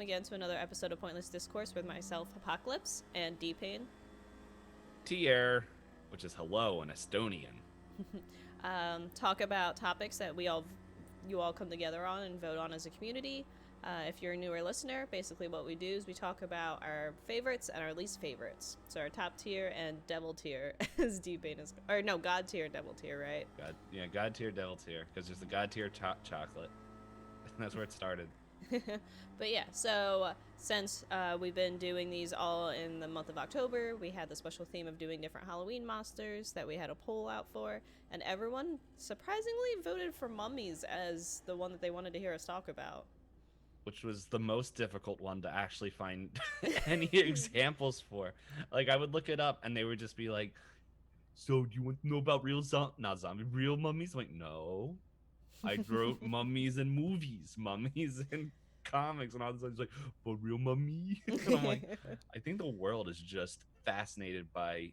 again to another episode of Pointless Discourse with myself, Hoppocalypse and DPayne. Tier, which is hello in Estonian. Talk about topics that you all come together on and vote on as a community. If you're a newer listener, basically what we do is we talk about our favorites and our least favorites. So our top tier and devil tier, as DPayne is, or no, god tier, devil tier, right? God tier, devil tier, because there's the God tier chocolate. That's where it started. But yeah, so since we've been doing these all in the month of October, we had the special theme of doing different Halloween monsters that we had a poll out for, and everyone surprisingly voted for Mummies as the one that they wanted to hear us talk about. Which was the most difficult one to actually find any examples for. Like, I would look it up, and they would just be like, "So, do you want to know about real mummies?" I'm like, no. I wrote mummies in movies, mummies in comics, and all this stuff. It's like, but real mummy? And I'm like, I think the world is just fascinated by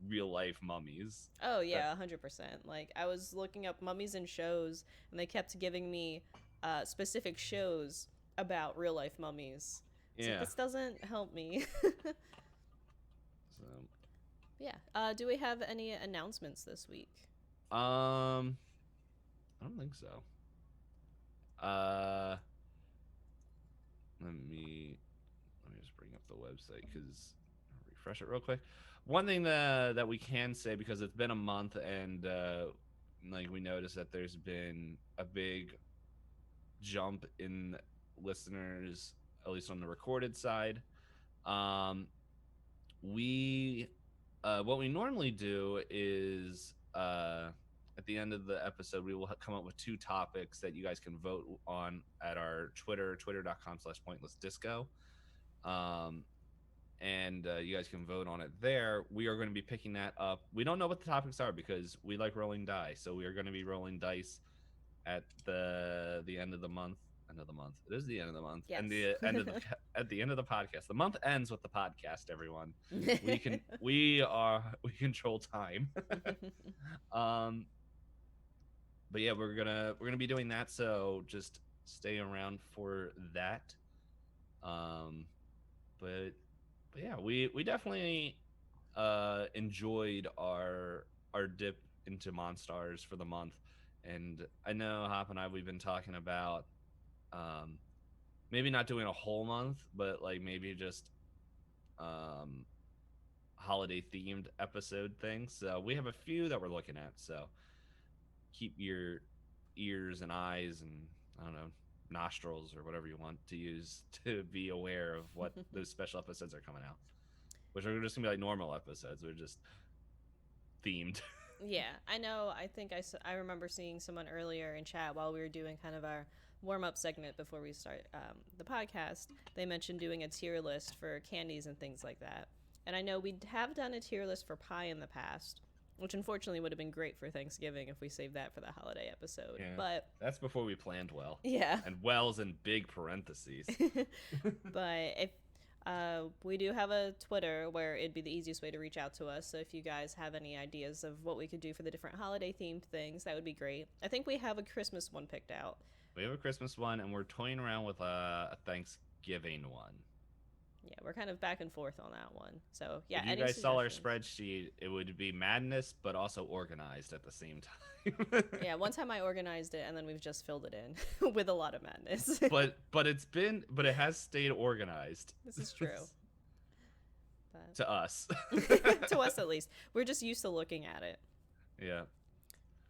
real life mummies. Oh yeah, 100%. Like I was looking up mummies and shows, and they kept giving me specific shows about real life mummies. It's like Yeah. this doesn't help me. So, Yeah. Do we have any announcements this week? I don't think so. Uh, let me just bring up the website because refresh it real quick. One thing that we can say, because it's been a month, and like, we noticed that there's been a big jump in listeners, at least on the recorded side. Um, we what we normally do is, at the end of the episode, we will come up with two topics that you guys can vote on at our twitter.com/pointlessdisco. Um, and you guys can vote on it there. We are going to be picking that up. We don't know what the topics are because we like rolling dice, so we are going to be rolling dice at the end of the month. End of the month. It is the end of the month, and Yes. the end of the at the end of the podcast. The month ends with the podcast. Everyone, we control time. um, but yeah, we're gonna be doing that. So just stay around for that. Um, but yeah, we definitely enjoyed our dip into Monstars for the month, and I know Hop and I, we've been talking about um maybe not doing a whole month, but like maybe just um holiday themed episode things. So we have a few that we're looking at. So keep your ears and eyes and, I don't know, nostrils or whatever you want to use to be aware of what those special episodes are coming out, which are just gonna be like normal episodes. They're just themed. Yeah, I know. I remember seeing someone earlier in chat while we were doing kind of our warm up segment before we start the podcast. They mentioned doing a tier list for candies and things like that. And I know we have done a tier list for pie in the past, which unfortunately would have been great for Thanksgiving if we saved that for the holiday episode. Yeah, But that's before we planned well. yeah, And well's in big parentheses. but if we do have a Twitter where it'd be the easiest way to reach out to us. So if you guys have any ideas of what we could do for the different holiday themed things, that would be great. I think we have a Christmas one picked out. We have a Christmas one, and we're toying around with a Thanksgiving one. Yeah, we're kind of back and forth on that one. So yeah, If you any guys saw our suggestions? spreadsheet, it would be madness, but also organized at the same time. Yeah, one time I organized it and then we've just filled it in with a lot of madness. but it has stayed organized. This is true. But To us. to us at least. We're just used to looking at it. Yeah.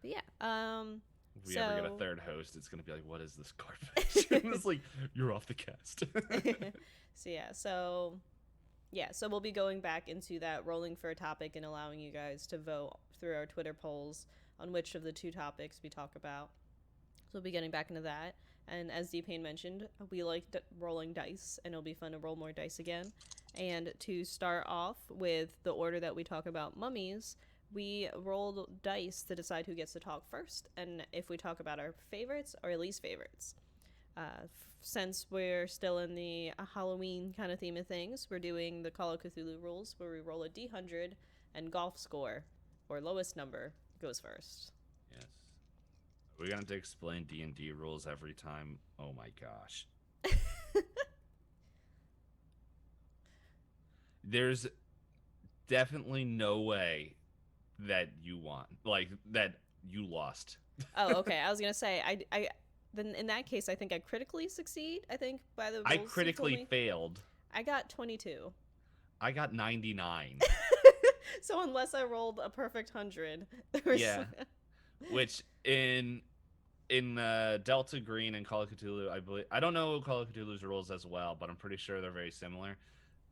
But yeah, If we ever get a third host, it's gonna be like, what is this garbage? It's like, you're off the cast. So we'll be going back into that rolling for a topic and allowing you guys to vote through our Twitter polls on which of the two topics we talk about. So we'll be getting back into that. And as DPayne mentioned, we like rolling dice, and it'll be fun to roll more dice again. And to start off with the order that we talk about mummies, we rolled dice to decide who gets to talk first, and if we talk about our favorites or least favorites. Since we're still in the Halloween kind of theme of things, we're doing the Call of Cthulhu rules where we roll a d100 and golf score, or lowest number, goes first. Yes. We're gonna have to explain D&D rules every time. Oh my gosh. there's definitely no way that you won, like that you lost. Oh, okay. I was gonna say then in that case I think I critically succeed. I think by the I rules you told critically me. failed. I got 22. I got 99. So unless I rolled a perfect 100, there was Yeah, which in Delta Green and Call of Cthulhu, I believe, I don't know Call of Cthulhu's rules as well, but I'm pretty sure they're very similar.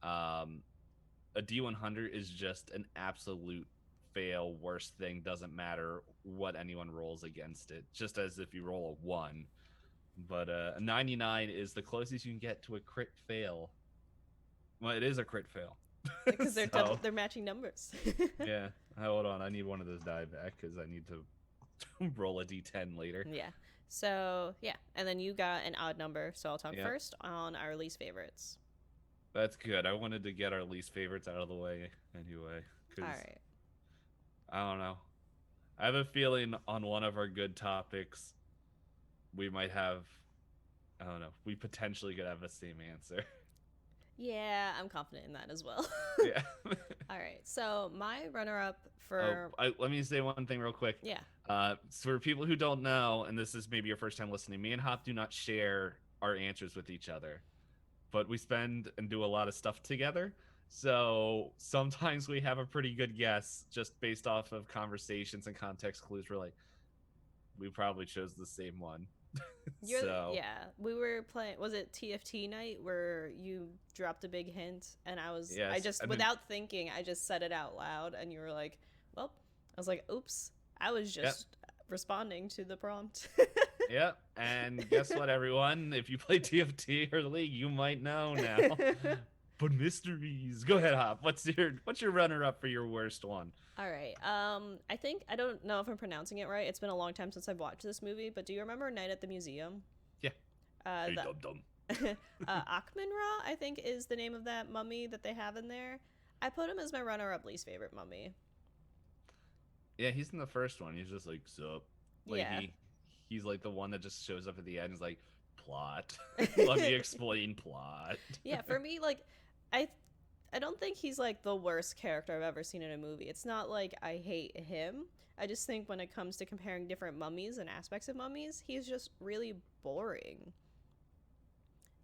Um, a D100 is just an absolute fail, worst thing. Doesn't matter what anyone rolls against it, just as if you roll a 1. But a 99 is the closest you can get to a crit fail. Well, it is a crit fail. because So they're matching numbers. yeah, hold on, I need one of those die back because I need to roll a D10 later. Yeah. So yeah, and then you got an odd number. So I'll talk Yeah, first on our least favorites. that's good. I wanted to get our least favorites out of the way anyway, All because right. I don't know. I have a feeling on one of our good topics, we might have, I don't know, we potentially could have the same answer. Yeah, I'm confident in that as well. Yeah. All right. So my runner-up Oh, for let me say one thing real quick. yeah. So for people who don't know, and this is maybe your first time listening, me and Hop do not share our answers with each other, but we spend and do a lot of stuff together. So sometimes we have a pretty good guess just based off of conversations and context clues. We're like, we probably chose the same one. So Yeah, we were playing. Was it TFT night where you dropped a big hint and I yes, just and then, without thinking I just said it out loud and you were like, "Well," I was like, "Oops." I was yep, just responding to the prompt. yep. And guess what, everyone? If you play TFT or League, you might know now. But mysteries. Go ahead, Hop. What's your runner up for your worst one? All right. I think I don't know if I'm pronouncing it right. It's been a long time since I've watched this movie, but do you remember Night at the Museum? Yeah. Hey, The dum dum. Akhmenra, I think, is the name of that mummy that they have in there. I put him as my runner-up least favorite mummy. Yeah, he's in the first one. He's just like, sup. Like Yeah. he's like the one that just shows up at the end. He's like, plot. Let me explain plot. Yeah, for me, like, I I don't think he's like the worst character I've ever seen in a movie. It's not like I hate him. I just think when it comes to comparing different mummies and aspects of mummies, he's just really boring.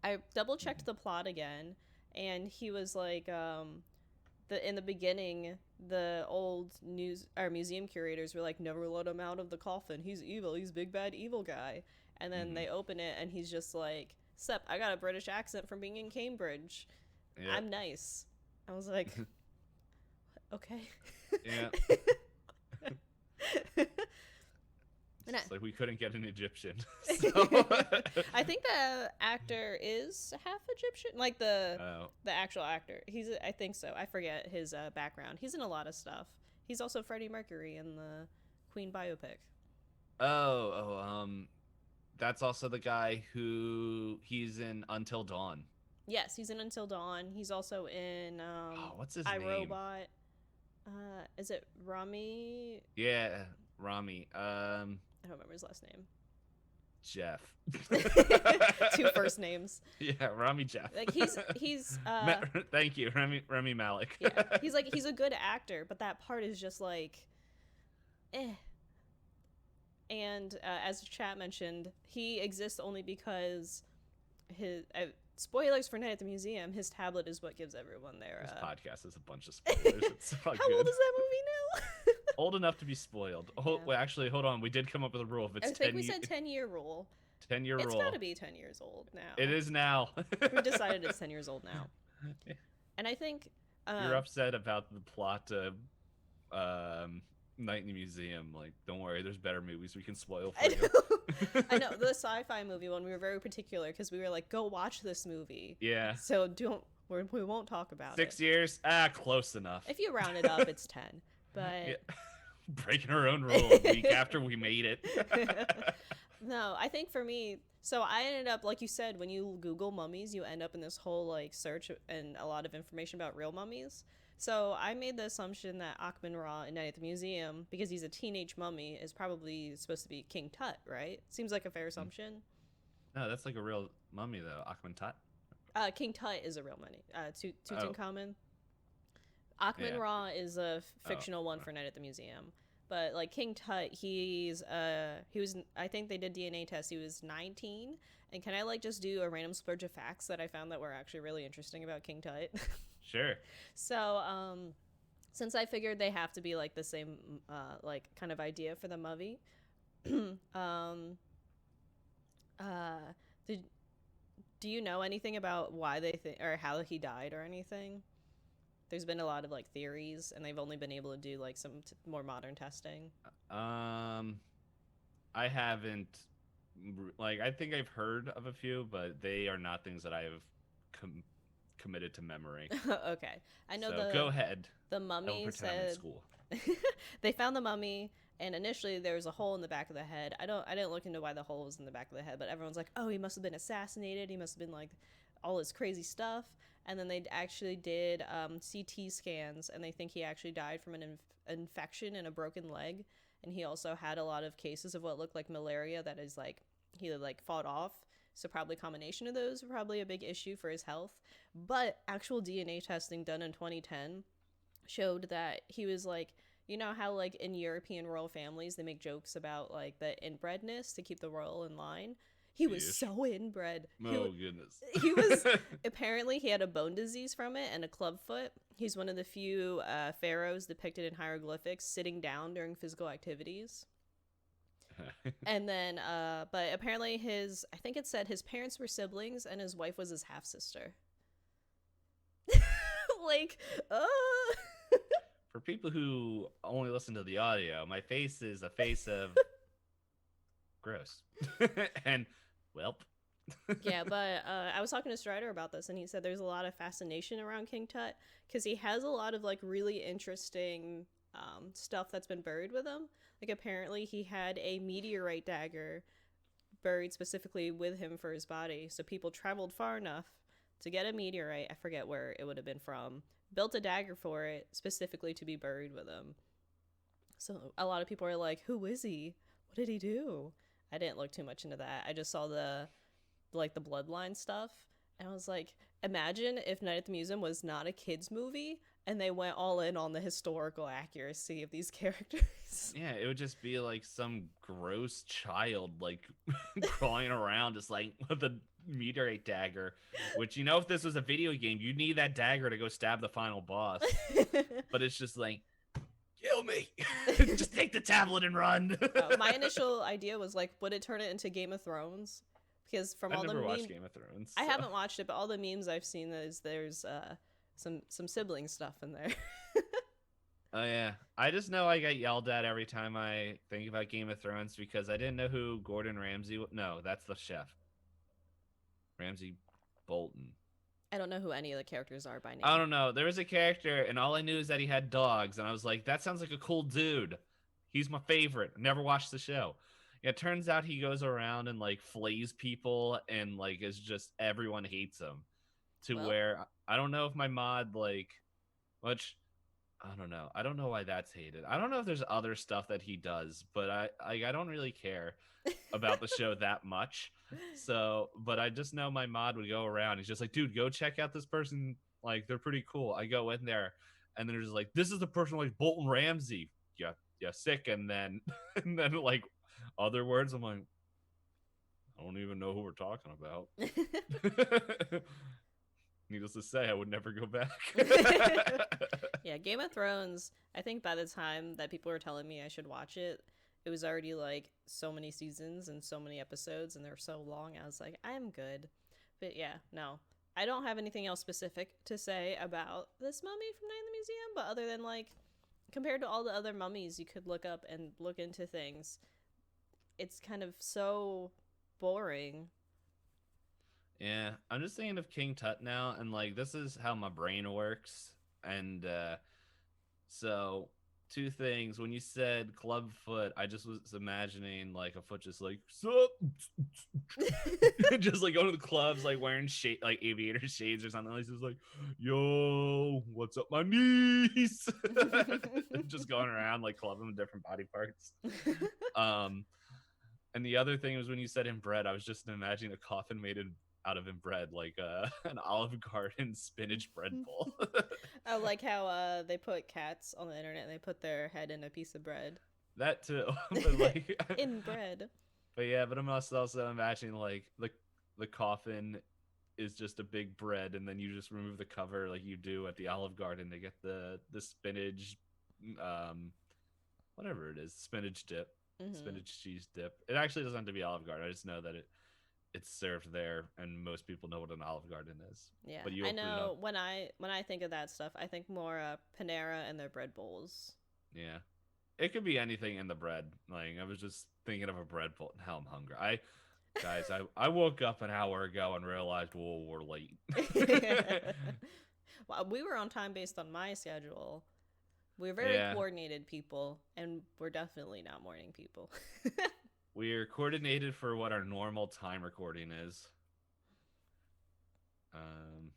I double checked the plot again, and he was like, the in the beginning, the old news or museum curators were like, never let him out of the coffin. He's evil. He's big bad evil guy. And then Mm-hmm. they open it, and he's just like, "Sup, I got a British accent from being in Cambridge. Yep. I'm nice." I was like, okay. Yeah. And It's like we couldn't get an Egyptian. I, So I think the actor is half Egyptian, like the oh. the actual actor. I think so. I forget his background. He's in a lot of stuff. He's also Freddie Mercury in the Queen biopic. That's also the guy who he's in Until Dawn. Yes, he's in Until Dawn. He's also in Oh, what's his I, name? Robot. Is it Rami? Yeah, Rami. I don't remember his last name. Jeff. Two first names. Yeah, Rami Jeff. Like he's Thank you, Rami Malik. yeah, he's a good actor, but that part is just like eh. And as chat mentioned, he exists only because his spoilers for Night at the Museum. His tablet is what gives everyone their. This podcast is a bunch of spoilers. It's How not old good. is that movie now? Old enough to be spoiled. Oh, Yeah. well, actually, hold on. We did come up with a rule. If it's I think we 10 said 10-year rule. 10-year It's rule. got to be 10 years old now. It is now. We've decided it's 10 years old now. And I think You're upset about the plot of Night in the Museum. Like, don't worry, there's better movies we can spoil for I you. know. I know the sci-fi movie one. We were very particular because we were like, "Go watch this movie." Yeah. So we won't talk about 6 it. years? Close enough. If you round it up, it's 10. But Yeah. Breaking our own rule a week after we made it. no, I think for me, so I ended up, like you said, when you Google mummies, you end up in this whole like search and a lot of information about real mummies. So I made the assumption that Akhmenra in Night at the Museum, because he's a teenage mummy, is probably supposed to be King Tut, right? Seems like a fair assumption. No, that's like a real mummy though. Akhmentat. King Tut is a real mummy. Tutankhamun. Achman Yeah. Ra is a Oh. fictional one for Night at the Museum. But like King Tut, he was, I think they did DNA tests. He was 19. And can I like just do a random splurge of facts that I found that were actually really interesting about King Tut? Sure. So, since I figured they have to be like the same like kind of idea for the movie, um did do you know anything about why they think or how he died or anything? There's been a lot of like theories, and they've only been able to do like some more modern testing. I haven't like I think I've heard of a few, but they are not things that I have committed to memory. Okay, I know So go ahead. the I will mummy pretend I'm in said school. they found the mummy, and initially there was a hole in the back of the head. I didn't look into why the hole was in the back of the head, but everyone's like, oh, he must have been assassinated. He must have been like all this crazy stuff. And then they actually did CT scans, and they think he actually died from an infection in a broken leg. And he also had a lot of cases of what looked like malaria that is like he like fought off. So probably a combination of those were probably a big issue for his health. But actual DNA testing done in 2010 showed that he was like, you know how like in European royal families they make jokes about like the inbredness to keep the royal in line. He was so inbred. Oh, goodness. He was apparently he had a bone disease from it and a club foot. He's one of the few pharaohs depicted in hieroglyphics sitting down during physical activities. And then, but apparently I think it said his parents were siblings and his wife was his half sister. Like, For people who only listen to the audio, my face is a face of gross. And welp. Yeah, but I was talking to Strider about this, and he said there's a lot of fascination around King Tut because he has a lot of like really interesting stuff that's been buried with him. Like apparently he had a meteorite dagger buried specifically with him for his body, so people traveled far enough to get a meteorite. I forget where it would have been from. Built a dagger for it specifically to be buried with him. So a lot of people are like, "Who is he? What did he do?" I didn't look too much into that. I just saw the bloodline stuff, and I was like, imagine if Night at the Museum was not a kids movie and they went all in on the historical accuracy of these characters. Yeah, it would just be like some gross child like crawling around just like with a meteorite dagger, which, you know, if this was a video game, you need that dagger to go stab the final boss. But it's just like, kill me. Just take the tablet and run. My initial idea was like, would it turn it into Game of Thrones? Because from I've all never the watched Game of Thrones. I haven't watched it, but all the memes I've seen is there's some sibling stuff in there. Oh yeah, I just know I get yelled at every time I think about Game of Thrones because I didn't know who Gordon Ramsay. No, that's the chef. Ramsay Bolton. I don't know who any of the characters are by name. I don't know. There was a character, and all I knew is that he had dogs, and I was like, that sounds like a cool dude. He's my favorite. Never watched the show. It turns out he goes around and like flays people, and like is just everyone hates him. Where I don't know if my mod like, which I don't know. I don't know why that's hated. I don't know if there's other stuff that he does, but I don't really care about the show that much. So, but I just know my mod would go around. He's just like, dude, go check out this person. Like, they're pretty cool. I go in there, and they're just like, this is the person like Bolton Ramsay. Yeah, sick. And then, like other words. I'm like, I don't even know who we're talking about. Needless to say, I would never go back. Yeah, Game of Thrones, I think by the time that people were telling me I should watch it, it was already like so many seasons and so many episodes, and they're so long. I was like, I'm good. But yeah, no. I don't have anything else specific to say about this mummy from Night in the Museum, but other than like, compared to all the other mummies you could look up and look into things, it's kind of so boring. Yeah, I'm just thinking of King Tut now, and like this is how my brain works. And so two things. When you said club foot, I just was imagining like a foot just like sup, just like going to the clubs, like wearing like aviator shades or something. Like just like, yo, what's up, my knees? Just going around like clubbing with different body parts. And the other thing was when you said inbred, I was just imagining a coffin made out of bread, like an Olive Garden spinach bread bowl. I like how they put cats on the internet and they put their head in a piece of bread. That too, but like, In bread. but yeah, but I'm also imagining like the coffin is just a big bread, and then you just remove the cover like you do at the Olive Garden to get the spinach, whatever it is, spinach dip, spinach cheese dip. It actually doesn't have to be Olive Garden. I just know that it's served there, and most people know what an Olive Garden is. Yeah, But you I open it know up. when I think of that stuff, I think more Panera and their bread bowls. Yeah, it could be anything in the bread. Like I was just thinking of a bread bowl. Now I'm hungry. I woke up an hour ago and realized, whoa, we're late. Well, we were on time based on my schedule. We're very Yeah, coordinated people, and we're definitely not morning people. we're coordinated for what our normal time recording is. Um,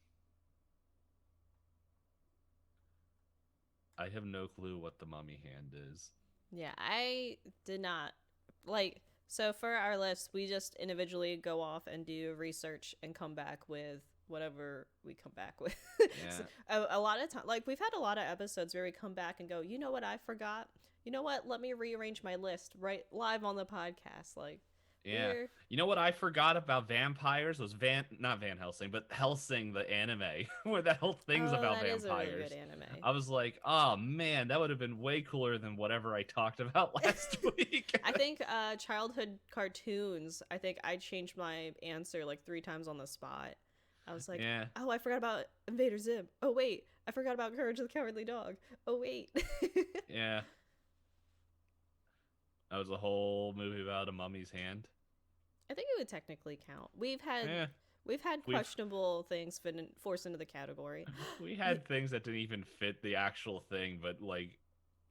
I have no clue what the mummy hand is. Yeah, I did not like. So for our list, we just individually go off and do research and come back with whatever we come back with. So, Yeah, a lot of time, like we've had a lot of episodes where we come back and go, you know what, I forgot. You know what? Let me rearrange my list right live on the podcast. Like yeah. we're You know what I forgot about vampires was not Van Helsing, but Helsing the anime, where the whole thing's oh, about that is a really good vampires. anime. I was like, oh man, that would have been way cooler than whatever I talked about last week. I think childhood cartoons. I think I changed my answer like 3 times on the spot. I was like, Yeah, oh, I forgot about Invader Zim. Oh wait, I forgot about Courage of the Cowardly Dog. Oh wait. yeah. That was a whole movie about a mummy's hand. I think it would technically count. Yeah, We've had we've questionable things forced into the category. we had things that didn't even fit the actual thing, but like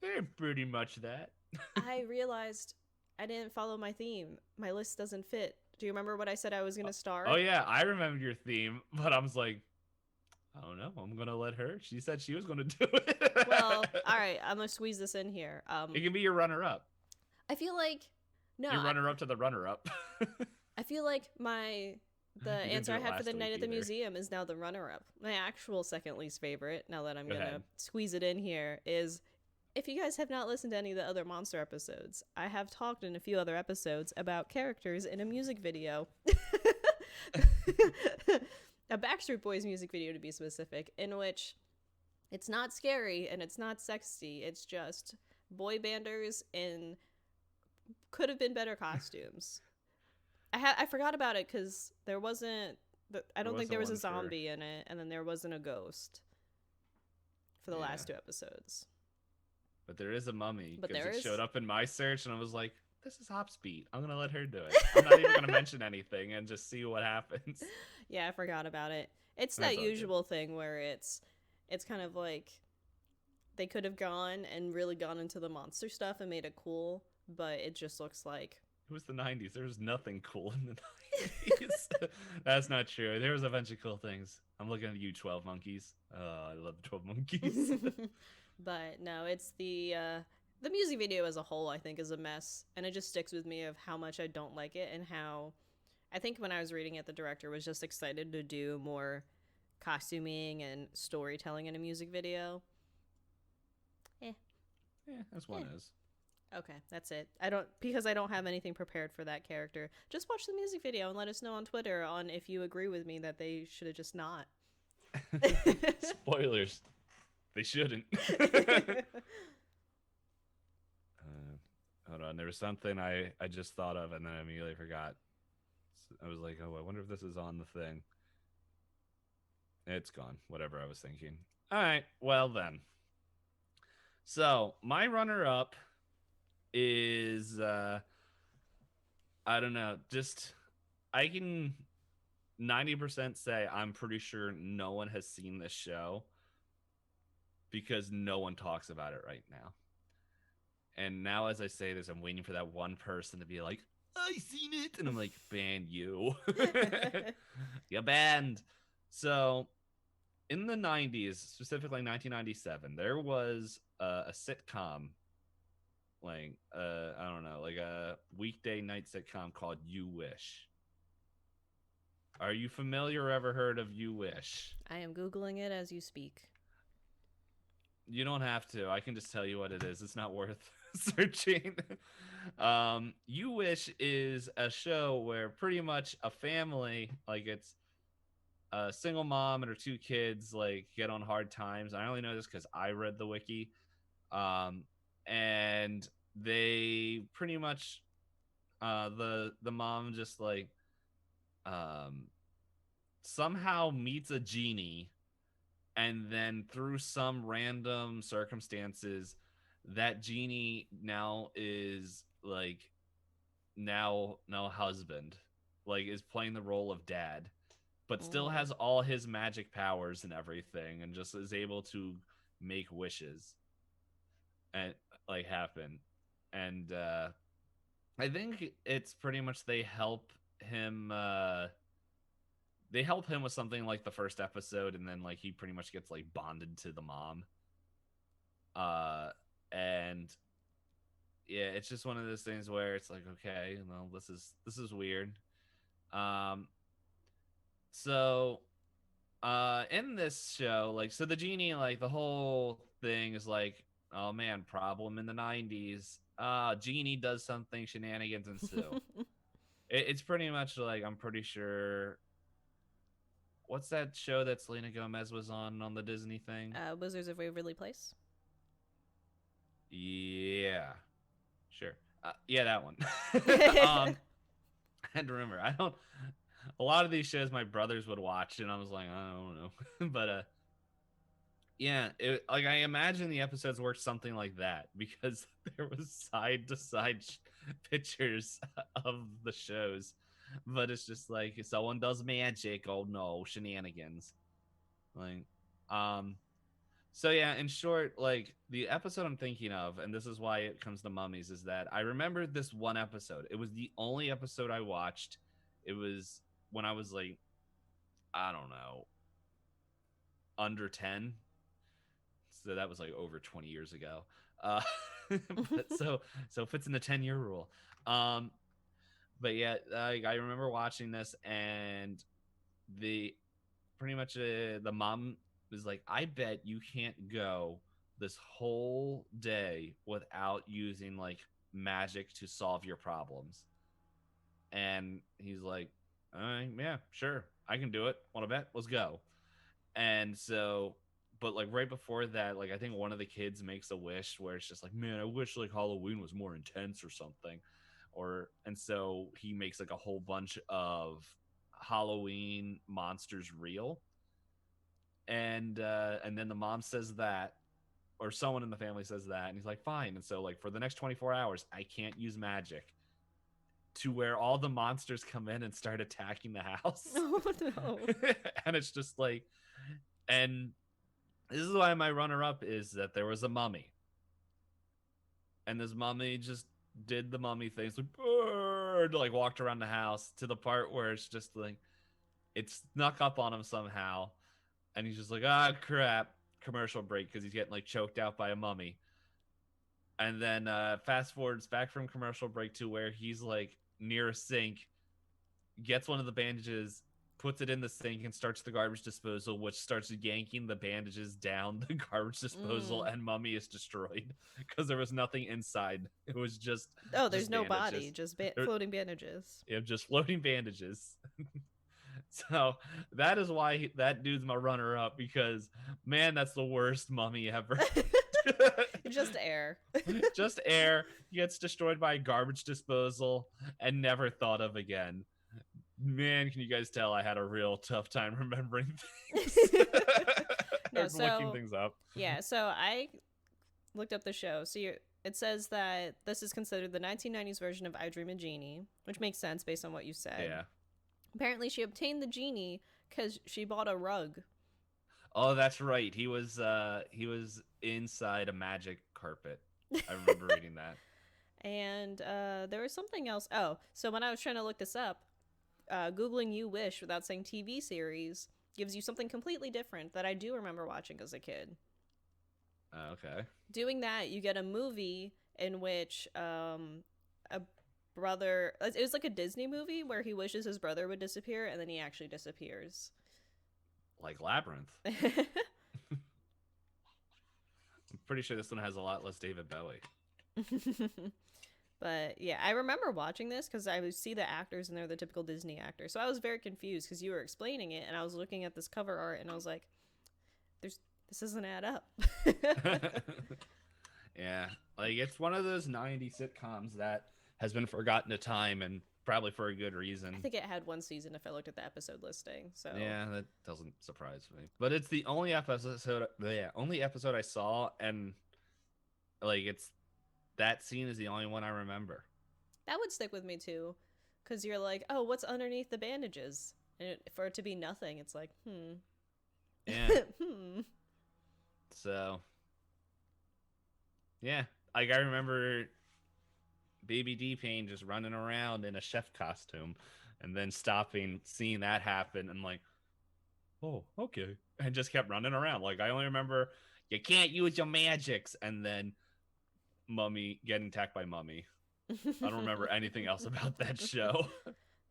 they're pretty much that. I realized I didn't follow my theme. My list doesn't fit. Do you remember what I said I was gonna start? Oh yeah, I remember your theme, but I was like, I don't know. I'm gonna let her. She said she was gonna do it. Well, all right. I'm gonna squeeze this in here. It can be your runner-up. I feel like no. Your runner-up to the runner-up. I feel like the didn't answer do I it had for last the week night at the either. museum is now the runner-up. My actual second least favorite, now that I'm Go gonna ahead. squeeze it in here, is if you guys have not listened to any of the other monster episodes, I have talked in a few other episodes about characters in a music video. A Backstreet Boys music video, to be specific, in which it's not scary and it's not sexy. It's just boy banders in could have been better costumes. I forgot about it because there wasn't. I don't think there was a zombie in it, and then there wasn't a ghost for the last 2 episodes. But there is a mummy But because there it is- showed up in my search, and I was like, "This is Hopspeed. I'm gonna let her do it. I'm not even gonna mention anything and just see what happens." Yeah, I forgot about it. It's That's that all good. usual thing where it's kind of like they could have gone and really gone into the monster stuff and made it cool, but it just looks like It was the 90s. There was nothing cool in the 90s. That's not true. There was a bunch of cool things. I'm looking at you, 12 Monkeys. Oh, I love the 12 Monkeys. But no, it's the music video as a whole I think is a mess, and it just sticks with me of how much I don't like it and how I think when I was reading it the director was just excited to do more costuming and storytelling in a music video. Yeah, that's one Yeah. is. Okay, that's it. Because I don't have anything prepared for that character. Just watch the music video and let us know on Twitter on if you agree with me that they should have just not. Spoilers. They shouldn't. Hold on. There was something I just thought of and then I immediately forgot. I was like, oh, I wonder if this is on the thing. It's gone. Whatever I was thinking. All right. Well, then. So, my runner-up is, I don't know. Just, I can 90% say I'm pretty sure no one has seen this show because no one talks about it right now. And now as I say this, I'm waiting for that one person to be like, I seen it. And I'm like, ban you. You banned. So in the 90s, specifically 1997, there was a sitcom, like, I don't know, like a weekday night sitcom called You Wish. Are you familiar or ever heard of You Wish? I am Googling it as you speak. You don't have to. I can just tell you what it is. It's not worth searching. You Wish is a show where pretty much a family, like it's a single mom and her two kids, like get on hard times. I only know this because I read the wiki. Um, and they pretty much the mom just like um somehow meets a genie, and then through some random circumstances that genie now is like now husband, like is playing the role of dad, but still Mm. has all his magic powers and everything, and just is able to make wishes and like happen. And I think it's pretty much him they help him with something like the first episode, and then like he pretty much gets like bonded to the mom. uh and yeah, it's just one of those things where it's like, okay, well, this is weird. um so in this show, like, so the genie, like the whole thing is like, oh man, problem in the 90s, genie does something, shenanigans ensue. It's pretty much like, I'm pretty sure, what's that show that Selena Gomez was on the Disney thing? Wizards of Waverly Place. Yeah, sure. Yeah, that one. um I had to remember. I don't A lot of these shows my brothers would watch, and I was like, I don't know. But yeah, like I imagine the episodes worked something like that, because there was side to side pictures of the shows, but it's just like, if someone does magic, oh no, shenanigans. Like, um, so yeah, in short, like the episode I'm thinking of, and this is why it comes to Mummies, is that I remember this one episode. It was the only episode I watched. It was when I was like, I don't know, under 10. So that was like over 20 years ago. Uh, but so fits in the 10-year rule. Um, but yeah, I remember watching this, and the pretty much the mom was like, I bet you can't go this whole day without using like magic to solve your problems. And he's like, all right, yeah, sure, I can do it. Want to bet? Let's go. And so, but like right before that, like I think one of the kids makes a wish where it's just like, man, I wish like Halloween was more intense or something. Or and so he makes like a whole bunch of Halloween monsters real. And then the mom says that, or someone in the family says that, and he's like, fine. And so like for the next 24 hours, I can't use magic, to where all the monsters come in and start attacking the house. Oh no. And it's just like, and this is why my runner up is that there was a mummy, and this mummy just did the mummy things, like bird, like walked around the house to the part where it's just like it snuck up on him somehow, and he's just like, ah, crap. Commercial break, because he's getting like choked out by a mummy. And then fast forwards back from commercial break to where he's like near a sink, gets one of the bandages, puts it in the sink, and starts the garbage disposal, which starts yanking the bandages down the garbage disposal, and mummy is destroyed because there was nothing inside. It was just There's no bandages. body, just floating bandages. Yeah, just floating bandages. So that is why that dude's my runner up, because man, that's the worst mummy ever. Just air. Just air, gets destroyed by a garbage disposal and never thought of again. Man, can you guys tell I had a real tough time remembering things? No, looking things up. Yeah, so I looked up the show. So it says that this is considered the 1990s version of I Dream a Genie, which makes sense based on what you said. Yeah. Apparently, she obtained the genie because she bought a rug. Oh, that's right. He was inside a magic carpet. I remember reading that. And there was something else. Oh, so when I was trying to look this up, Googling You Wish without saying TV series gives you something completely different that I do remember watching as a kid. Okay. Doing that, you get a movie in which a brother. It was like a Disney movie where he wishes his brother would disappear, and then he actually disappears. Like Labyrinth. I'm pretty sure this one has a lot less David Bowie. But yeah, I remember watching this because I would see the actors and they're the typical Disney actors. So I was very confused because you were explaining it, and I was looking at this cover art, and I was like, this doesn't add up." Yeah, like it's one of those 90s sitcoms that has been forgotten to time, and probably for a good reason. I think it had one season if I looked at the episode listing. So yeah, that doesn't surprise me. But it's the only episode I saw, and like it's that scene is the only one I remember. that would stick with me too, because you're like, "Oh, what's underneath the bandages?" And for it to be nothing, it's like, Yeah. So, yeah, like I remember Baby DPayne just running around in a chef costume, and then stopping, seeing that happen, and like, oh, okay, and just kept running around. Like I only remember you can't use your magics, and then Mummy getting attacked by Mummy. I don't remember anything else about that show.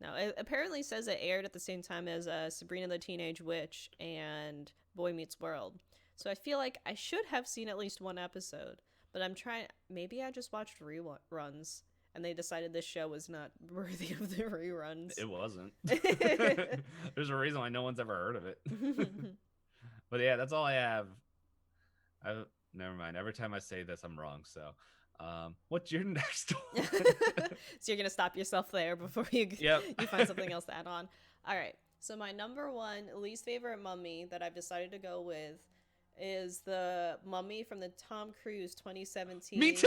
No, it apparently says it aired at the same time as Sabrina the Teenage Witch and Boy Meets World. So I feel like I should have seen at least one episode, but I'm trying. Maybe I just watched reruns, and they decided this show was not worthy of the reruns. It wasn't. There's a reason why no one's ever heard of it. But yeah, that's all I have. Never mind. Every time I say this, I'm wrong. So, what's your next one? So you're gonna stop yourself there before you find something else to add on. All right. So my number one least favorite mummy that I've decided to go with is the Mummy from the Tom Cruise 2017. Me too.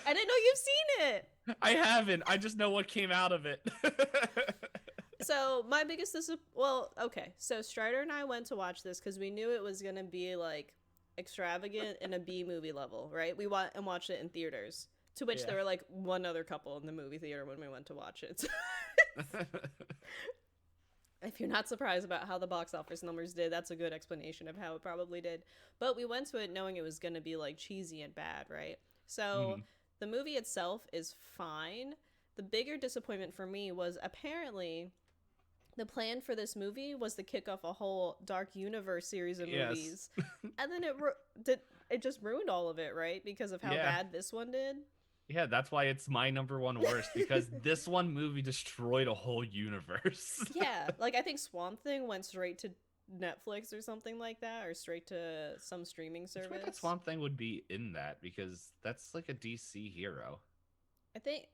I didn't know you've seen it. I haven't. I just know what came out of it. So my biggest okay. So Strider and I went to watch this because we knew it was gonna be like extravagant in a B movie level, right? We watched it in theaters. To which there were like one other couple in the movie theater when we went to watch it. If you're not surprised about how the box office numbers did, that's a good explanation of how it probably did. But we went to it knowing it was going to be like cheesy and bad, right? So the movie itself is fine. The bigger disappointment for me was apparently the plan for this movie was to kick off a whole Dark Universe series of movies. And then it just ruined all of it, right? Because of how bad this one did. Yeah, that's why it's my number one worst, because this one movie destroyed a whole universe. Yeah, like I think Swamp Thing went straight to Netflix or something like that, or straight to some streaming service. I think Swamp Thing would be in that because that's like a DC hero. I think,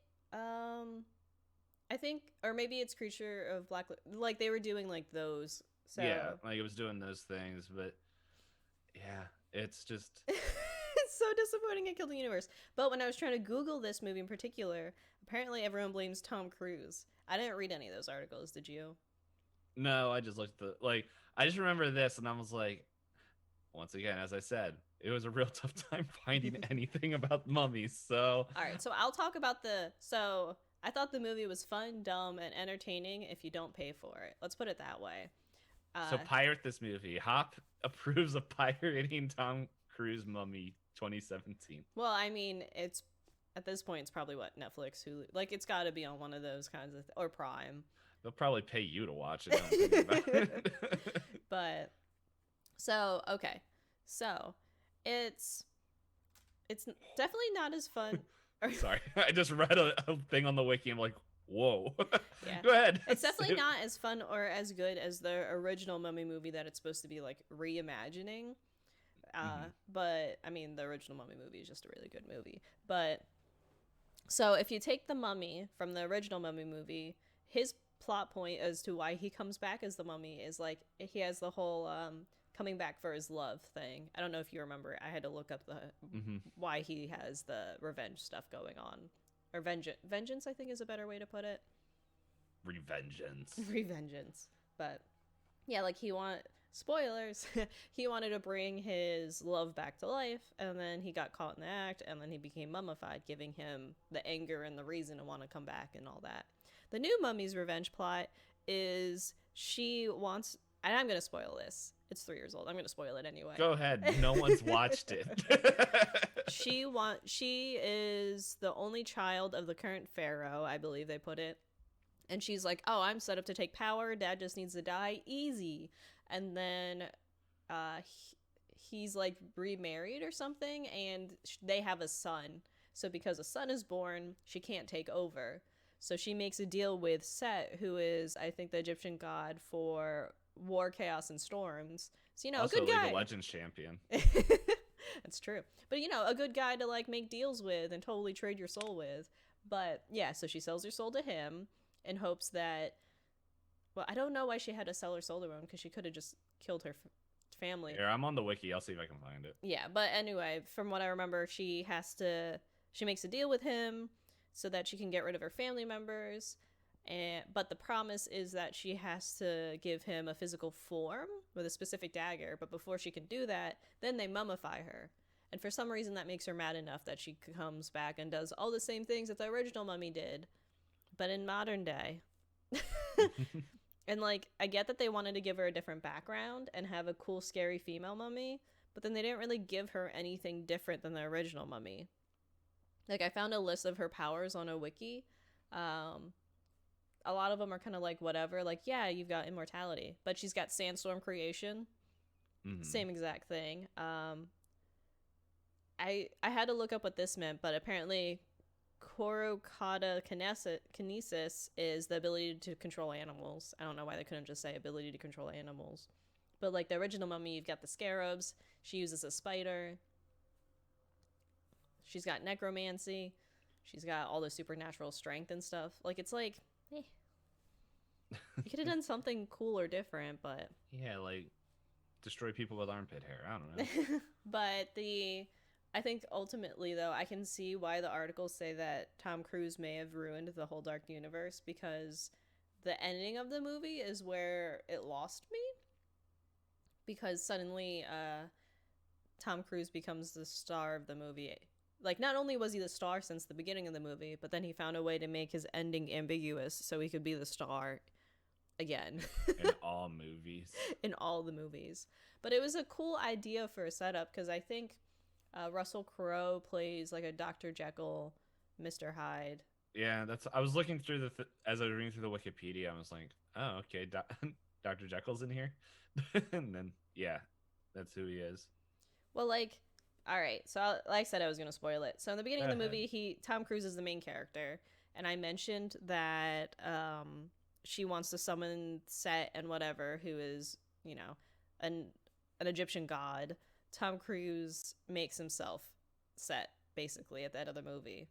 or maybe it's Creature of Black, like they were doing like those. So yeah, like it was doing those things, but yeah, it's just it's so disappointing it killed the universe. But when I was trying to Google this movie in particular, apparently everyone blames Tom Cruise. I didn't read any of those articles. Did you? No, I just looked at I just remember this, and I was like, once again, as I said, it was a real tough time finding anything about mummies. So all right, so I'll talk about so I thought the movie was fun, dumb, and entertaining if you don't pay for it. Let's put it that way. So pirate this movie. Hop approves of pirating Tom Cruise Mummy 2017. Well, I mean, it's at this point, it's probably what, Netflix, Hulu, like it's got to be on one of those kinds of or Prime. They'll probably pay you to watch it. Don't think about it. But so okay, so it's definitely not as fun. Sorry, I just read a thing on the wiki. I'm like, whoa. Yeah. Go ahead. It's definitely not as fun or as good as the original Mummy movie that it's supposed to be like reimagining. But I mean, the original Mummy movie is just a really good movie. But so if you take the Mummy from the original Mummy movie, his plot point as to why he comes back as the Mummy is like he has the whole coming back for his love thing. I don't know if you remember it. I had to look up the why he has the revenge stuff going on, or vengeance. I think is a better way to put it. Revengeance. But yeah, like spoilers. He wanted to bring his love back to life, and then he got caught in the act, and then he became mummified, giving him the anger and the reason to want to come back and all that. The new Mummy's revenge plot is she wants, and I'm going to spoil this, It's 3 years old. I'm gonna spoil it anyway. Go ahead. No one's watched it. She is the only child of the current pharaoh, I believe they put it. And she's like, "Oh, I'm set up to take power. Dad just needs to die. Easy." And then he's like remarried or something, and they have a son. So because a son is born, she can't take over. So she makes a deal with Set, who is, I think, the Egyptian god for war, chaos, and storms. So, you know, Also, a good League guy. of Legends champion. That's true. But, you know, a good guy to, like, make deals with and totally trade your soul with. But, yeah, so she sells her soul to him in hopes that... Well, I don't know why she had to sell her soul to him, because she could have just killed her family. Here, I'm on the wiki. I'll see if I can find it. Yeah, but anyway, from what I remember, she makes a deal with him so that she can get rid of her family members. But the promise is that she has to give him a physical form with a specific dagger. But before she can do that, then they mummify her. And for some reason, that makes her mad enough that she comes back and does all the same things that the original mummy did, but in modern day. And, like, I get that they wanted to give her a different background and have a cool, scary female mummy, but then they didn't really give her anything different than the original mummy. Like, I found a list of her powers on a wiki. A lot of them are kind of like whatever. Like, yeah, you've got immortality, but she's got sandstorm creation. Mm-hmm. Same exact thing. I had to look up what this meant, but apparently Korokata kinesis is the ability to control animals. I don't know why they couldn't just say ability to control animals. But like the original mummy, you've got the scarabs. She uses a spider. She's got necromancy. She's got all the supernatural strength and stuff. Like, it's like, eh. You could have done something cool or different, but... Yeah, like, destroy people with armpit hair. I don't know. But I think ultimately, though, I can see why the articles say that Tom Cruise may have ruined the whole Dark Universe, because the ending of the movie is where it lost me. Because suddenly, Tom Cruise becomes the star of the movie. Like, not only was he the star since the beginning of the movie, but then he found a way to make his ending ambiguous so he could be the star again. In all movies. In all the movies. But it was a cool idea for a setup, because I think Russell Crowe plays like a Dr. Jekyll, Mr. Hyde. Yeah, I was looking through as I was reading through the Wikipedia, I was like, oh, okay, Dr. Jekyll's in here. And then, yeah, that's who he is. Well, like, all right, so like I said, I was going to spoil it. So in the beginning of the movie, Tom Cruise is the main character, and I mentioned that she wants to summon Set and whatever, who is, you know, an Egyptian god. Tom Cruise makes himself Set, basically, at the end of the movie.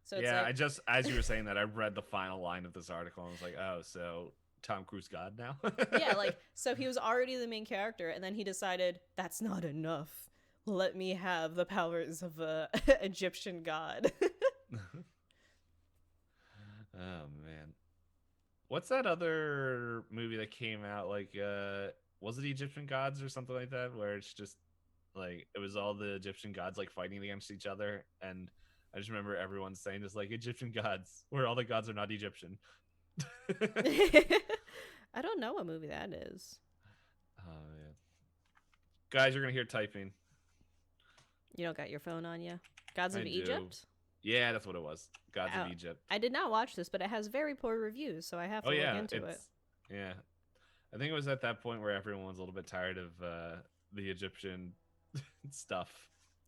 So it's yeah, like... I just, as you were saying that, I read the final line of this article and was like, oh, so Tom Cruise god now? Yeah, like, so he was already the main character, and then he decided, that's not enough. Let me have the powers of a Egyptian god. Oh, man. What's that other movie that came out, like, was it Egyptian Gods or something like that, where it's just, like, it was all the Egyptian gods, like, fighting against each other, and I just remember everyone saying just, like, Egyptian gods, where all the gods are not Egyptian. I don't know what movie that is. Oh, man. Guys, you're going to hear typing. You don't got your phone on you? Gods of Egypt? Yeah, that's what it was. Gods of Egypt. I did not watch this, but it has very poor reviews, so I have to look into it. Yeah. I think it was at that point where everyone was a little bit tired of the Egyptian stuff.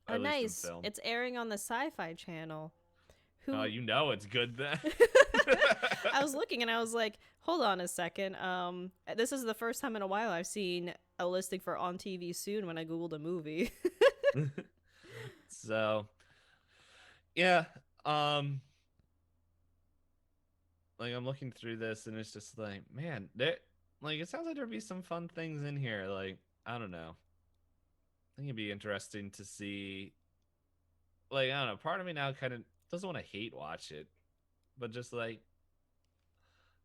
Oh, nice. It's airing on the Sci-Fi Channel. Oh, you know it's good then. I was looking and I was like, hold on a second. This is the first time in a while I've seen a listing for On TV Soon when I Googled a movie. So, yeah. Like, I'm looking through this and it's just like, man, it sounds like there'd be some fun things in here. Like, I don't know. I think it'd be interesting to see. Like, I don't know. Part of me now kind of doesn't want to hate watch it, but just like,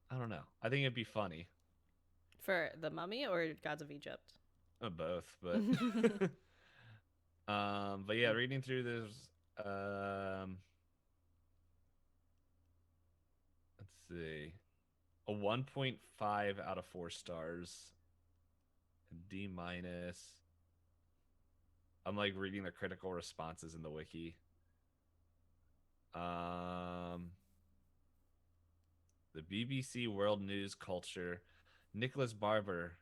I don't know. I think it'd be funny. For The Mummy or Gods of Egypt? Both, but but yeah, reading through this, let's see, a 1.5 out of 4 stars D minus. I'm like reading the critical responses in the wiki. The BBC World News Culture, Nicholas Barber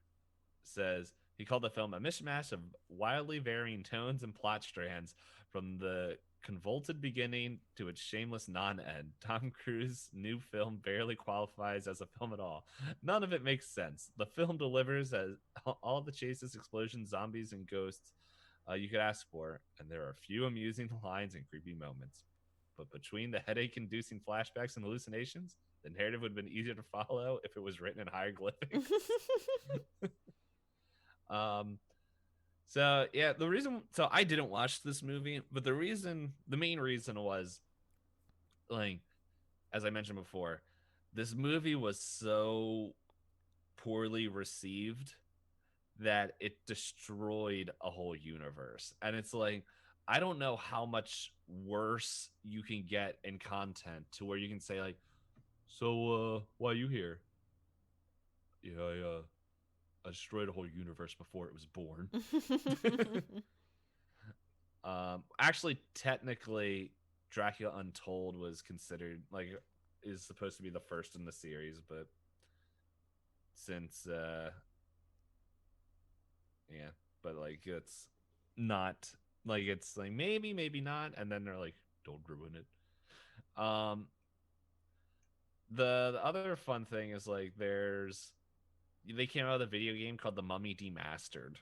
says he called the film a mishmash of wildly varying tones and plot strands from the convoluted beginning to its shameless non-end. Tom Cruise's new film barely qualifies as a film at all. None of it makes sense. The film delivers as all the chases, explosions, zombies, and ghosts you could ask for, and there are a few amusing lines and creepy moments. But between the headache-inducing flashbacks and hallucinations, the narrative would have been easier to follow if it was written in hieroglyphics. So yeah, so I didn't watch this movie, but the main reason was, like, as I mentioned before, this movie was so poorly received that it destroyed a whole universe. And it's like, I don't know how much worse you can get in content to where you can say, like, so why are you here? Yeah, I destroyed a whole universe before it was born. Actually, technically, Dracula Untold was considered, like, is supposed to be the first in the series, but since yeah, but like it's not, like, it's like maybe not, and then they're like, don't ruin it. The other fun thing is, like, they came out with a video game called The Mummy Demastered,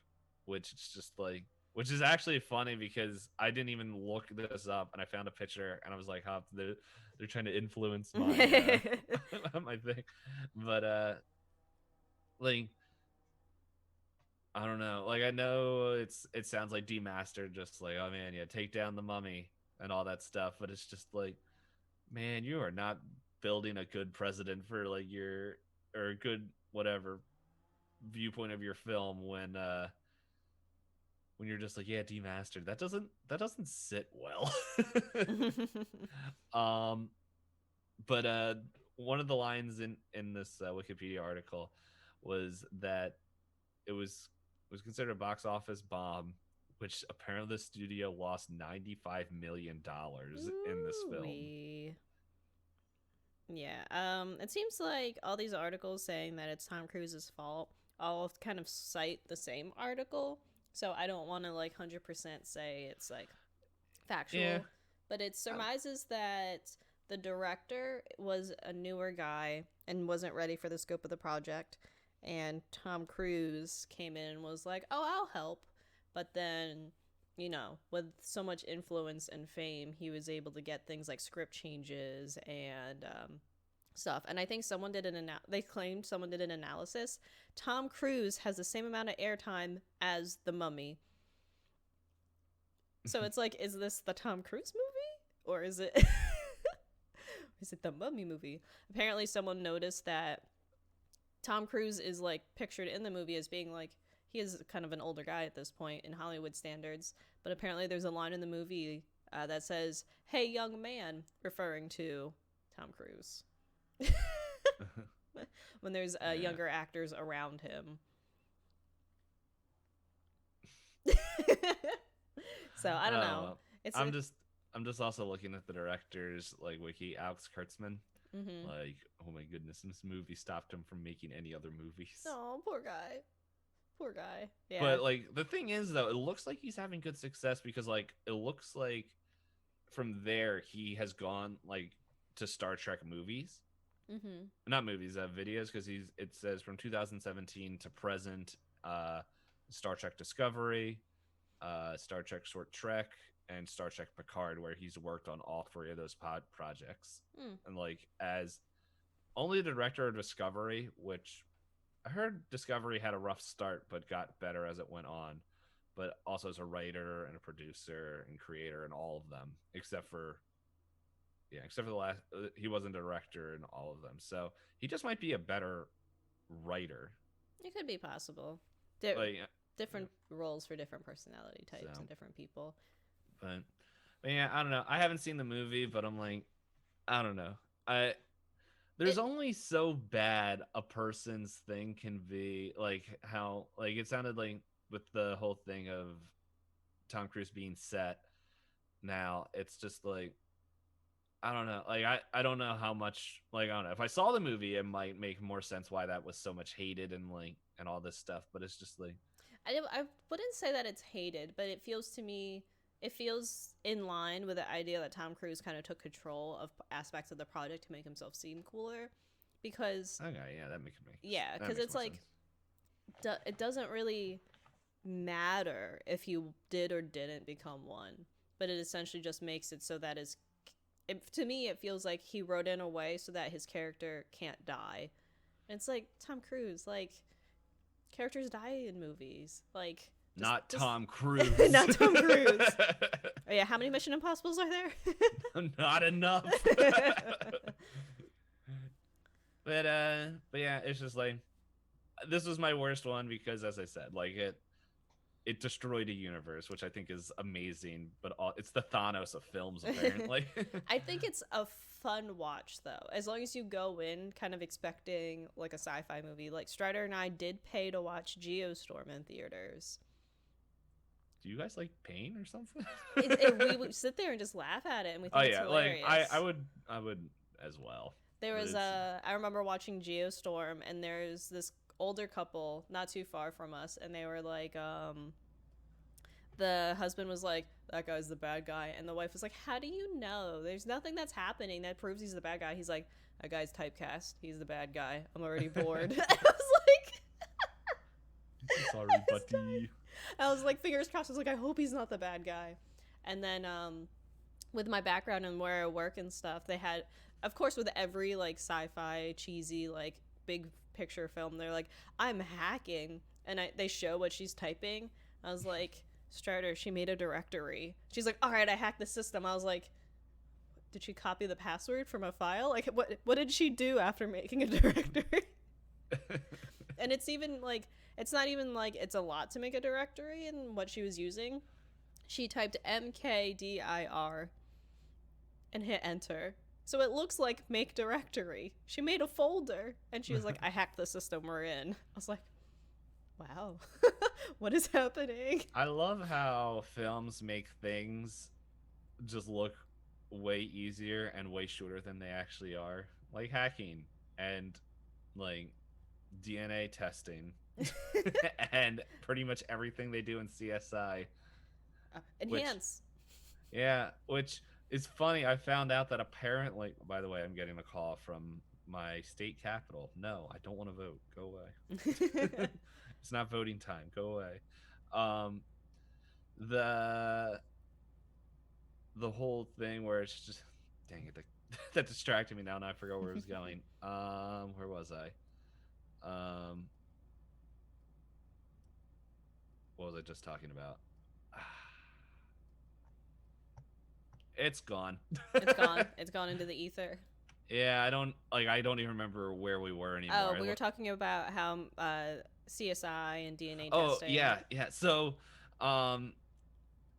which is just like, which is actually funny because I didn't even look this up, and I found a picture and I was like, huh, they're trying to influence my my thing. But like, I don't know. Like, I know it sounds like demastered, just like, oh man, yeah, take down the mummy and all that stuff, but it's just like, man, you are not building a good precedent for, like, your, or a good whatever viewpoint of your film when you're just like, yeah, demastered. That doesn't sit well. um but one of the lines in this Wikipedia article was that it was considered a box office bomb, which apparently the studio lost $95 million in this film. Ooh-wee. Yeah. It seems like all these articles saying that it's Tom Cruise's fault all kind of cite the same article. So I don't want to, like, 100% say it's, like, Yeah. factual, but it surmises that the director was a newer guy and wasn't ready for the scope of the project, and Tom Cruise came in and was like, "Oh, I'll help." But then, with so much influence and fame, he was able to get things like script changes and stuff. And I think they claimed someone did an analysis. Tom Cruise has the same amount of airtime as the Mummy. So it's like, is this the Tom Cruise movie, or is it is it the Mummy movie? Apparently someone noticed that Tom Cruise is, like, pictured in the movie as being, like, he is kind of an older guy at this point in Hollywood standards, but apparently there's a line in the movie that says, "Hey, young man," referring to Tom Cruise. When there's Yeah. younger actors around him. So I don't know. I'm just also looking at the director's, like, wiki, Alex Kurtzman. Mm-hmm. Like, oh my goodness, this movie stopped him from making any other movies. Oh, poor guy. Poor guy. Yeah. But, like, the thing is, though, it looks like he's having good success because, like, it looks like from there he has gone, like, to Star Trek movies. Mm-hmm. Not movies, videos, because it says from 2017 to present, Star Trek Discovery, Star Trek Short Trek, and Star Trek Picard, where he's worked on all three of those projects. And, like, as only the director of Discovery, which I heard Discovery had a rough start but got better as it went on, but also as a writer and a producer and creator in all of them, except for the last, he wasn't a director in all of them. So he just might be a better writer. It could be possible. Different roles for different personality types and different people. But yeah, I don't know. I haven't seen the movie, but I'm like, I don't know. there's only so bad a person's thing can be. Like how like it sounded like with the whole thing of Tom Cruise being set. Now it's just like I don't know. Like I don't know how much like I don't know. If I saw the movie, it might make more sense why that was so much hated and like and all this stuff. But it's just like I wouldn't say that it's hated, but it feels to me, it feels in line with the idea that Tom Cruise kind of took control of aspects of the project to make himself seem cooler. Because okay, yeah, that makes yeah, that because makes it's more like sense. it doesn't really matter if you did or didn't become one, but it essentially just makes it so that to me it feels like he wrote in a way so that his character can't die. And it's like Tom Cruise, like characters die in movies, like Not just Tom Cruise. not Tom Cruise. Oh yeah, how many Mission Impossibles are there? Not enough. But yeah, it's just like this was my worst one because as I said, like it destroyed a universe, which I think is amazing, but it's the Thanos of films apparently. I think it's a fun watch though, as long as you go in kind of expecting like a sci-fi movie. Like Strider and I did pay to watch Geostorm in theaters. Do you guys like pain or something? We would sit there and just laugh at it, and we think it's hilarious. Like I would as well. There was I remember watching Geostorm, and there's this older couple not too far from us, and they were like, the husband was like, that guy's the bad guy, and the wife was like, how do you know? There's nothing that's happening that proves he's the bad guy. He's like, that guy's typecast. He's the bad guy. I'm already bored. I was like, sorry, buddy. I was like, fingers crossed. I was like, I hope he's not the bad guy. And then with my background and where I work and stuff, they had, of course, with every like sci-fi cheesy like big picture film, they're like, I'm hacking, and they show what she's typing. I was like, Strider, she made a directory. She's like, all right, I hacked the system. I was like, did she copy the password from a file? Like, what did she do after making a directory? And it's even like, it's not even like it's a lot to make a directory and what she was using. She typed MKDIR and hit enter. So it looks like make directory. She made a folder, and she was like, I hacked the system we're in. I was like, wow, what is happening? I love how films make things just look way easier and way shorter than they actually are. Like hacking and like DNA testing and pretty much everything they do in CSI. Enhance. Which is funny. I found out that apparently, by the way, I'm getting a call from my state capital. No, I don't want to vote. Go away. It's not voting time. Go away. The whole thing where it's just, dang it, that distracted me now, and I forgot where it was going. Where was I? What was I just talking about? It's gone. It's gone. It's gone into the ether. Yeah, I don't even remember where we were anymore. Oh, we were talking about how CSI and DNA testing. Oh, yeah. So,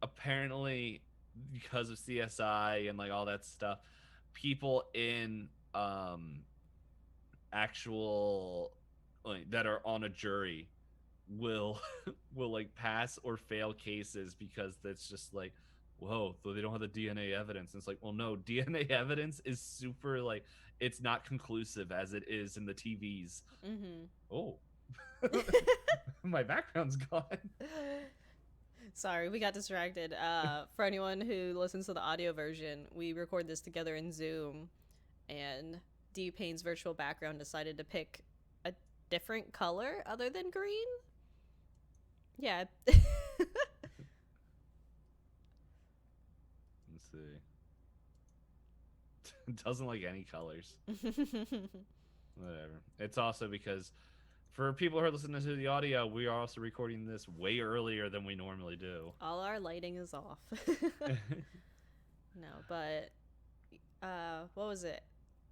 apparently, because of CSI and like all that stuff, people in actual that are on a jury will like pass or fail cases because that's just like, whoa, so they don't have the DNA evidence. And it's like, well, no, DNA evidence is super like it's not conclusive as it is in the TVs. Mm-hmm. Oh. My background's gone. Sorry, we got distracted. For anyone who listens to the audio version, we record this together in Zoom, and DPayne's virtual background decided to pick a different color other than green. Yeah. Let's see. It doesn't like any colors. Whatever. It's also because for people who are listening to the audio, we are also recording this way earlier than we normally do. All our lighting is off. No, but what was it?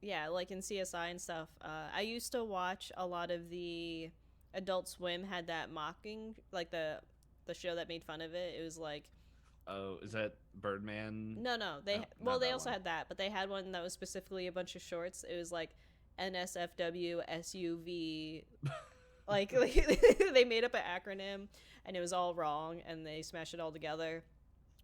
Yeah, like in CSI and stuff. I used to watch a lot of the Adult Swim had that mocking, like the show that made fun of it. It was like, oh, is that Birdman? No, they also had that, but they had one that was specifically a bunch of shorts. It was like NSFW SUV. Like they made up an acronym and it was all wrong and they smashed it all together.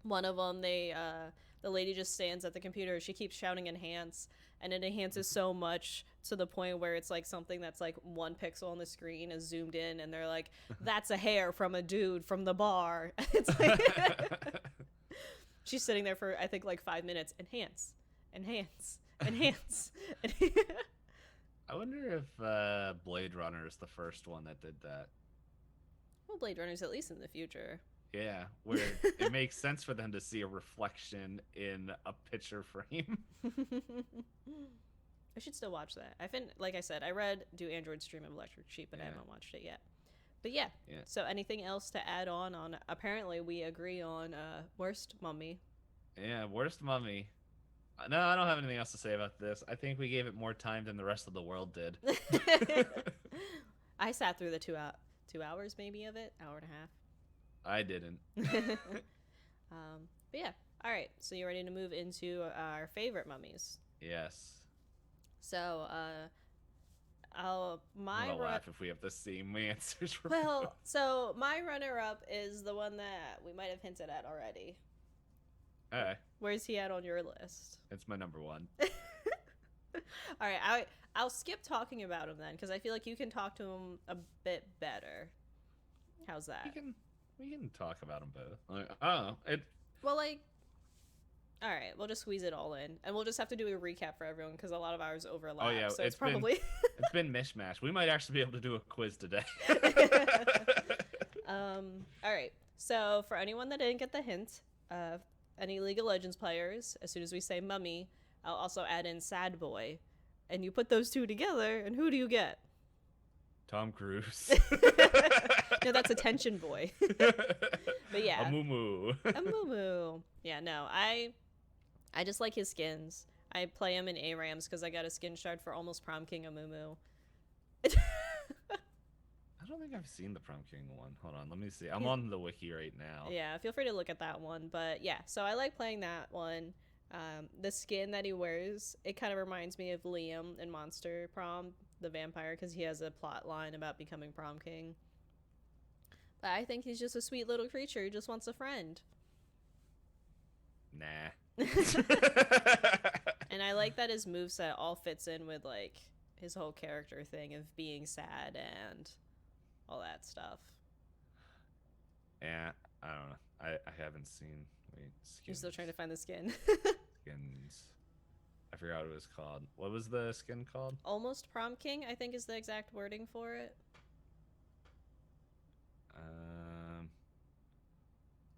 One of them, the lady just stands at the computer. She keeps shouting enhance, and it enhances so much to the point where it's like something that's like 1 pixel on the screen is zoomed in, and they're like, "That's a hair from a dude from the bar." It's like she's sitting there for I think like 5 minutes. Enhance, enhance, enhance. I wonder if Blade Runner is the first one that did that. Well, Blade Runner's at least in the future. Yeah, where it makes sense for them to see a reflection in a picture frame. I should still watch that. Like I said, I read Do Androids Dream of Electric Sheep, but I haven't watched it yet. But yeah. So anything else to add on? Apparently we agree on worst mummy. Yeah, worst mummy. No, I don't have anything else to say about this. I think we gave it more time than the rest of the world did. I sat through the 2 hours maybe of it, hour and a half. I didn't. But yeah. All right. So you ready to move into our favorite mummies? Yes. So, I'm gonna laugh if we have the same answers. For well, so my runner-up is the one that we might have hinted at already. Okay. Where's he at on your list? It's my number one. All right. I'll skip talking about him then, because I feel like you can talk to him a bit better. How's that? We can talk about them both. Like, I don't know. Well, like, all right, we'll just squeeze it all in, and we'll just have to do a recap for everyone because a lot of ours overlap. Oh yeah, so it's probably it's been mishmash. We might actually be able to do a quiz today. All right. So for anyone that didn't get the hint, any League of Legends players, as soon as we say mummy, I'll also add in sad boy, and you put those two together, and who do you get? Tom Cruise. No, that's attention boy. But yeah, a moo. A moo. Yeah, no, I just like his skins. I play him in ARAMs because I got a skin shard for almost Prom King a moo. I don't think I've seen the Prom King one. Hold on, let me see. I'm on the wiki right now. Yeah, feel free to look at that one. But yeah, so I like playing that one. The skin that he wears, it kind of reminds me of Liam in Monster Prom, the vampire, because he has a plot line about becoming Prom King. But I think he's just a sweet little creature who just wants a friend. Nah. And I like that his moveset all fits in with, like, his whole character thing of being sad and all that stuff. Yeah, I don't know. I haven't seen... Wait, skins. You're still trying to find the skin. Skins. I forgot what it was called. What was the skin called? Almost Prom King, I think is the exact wording for it.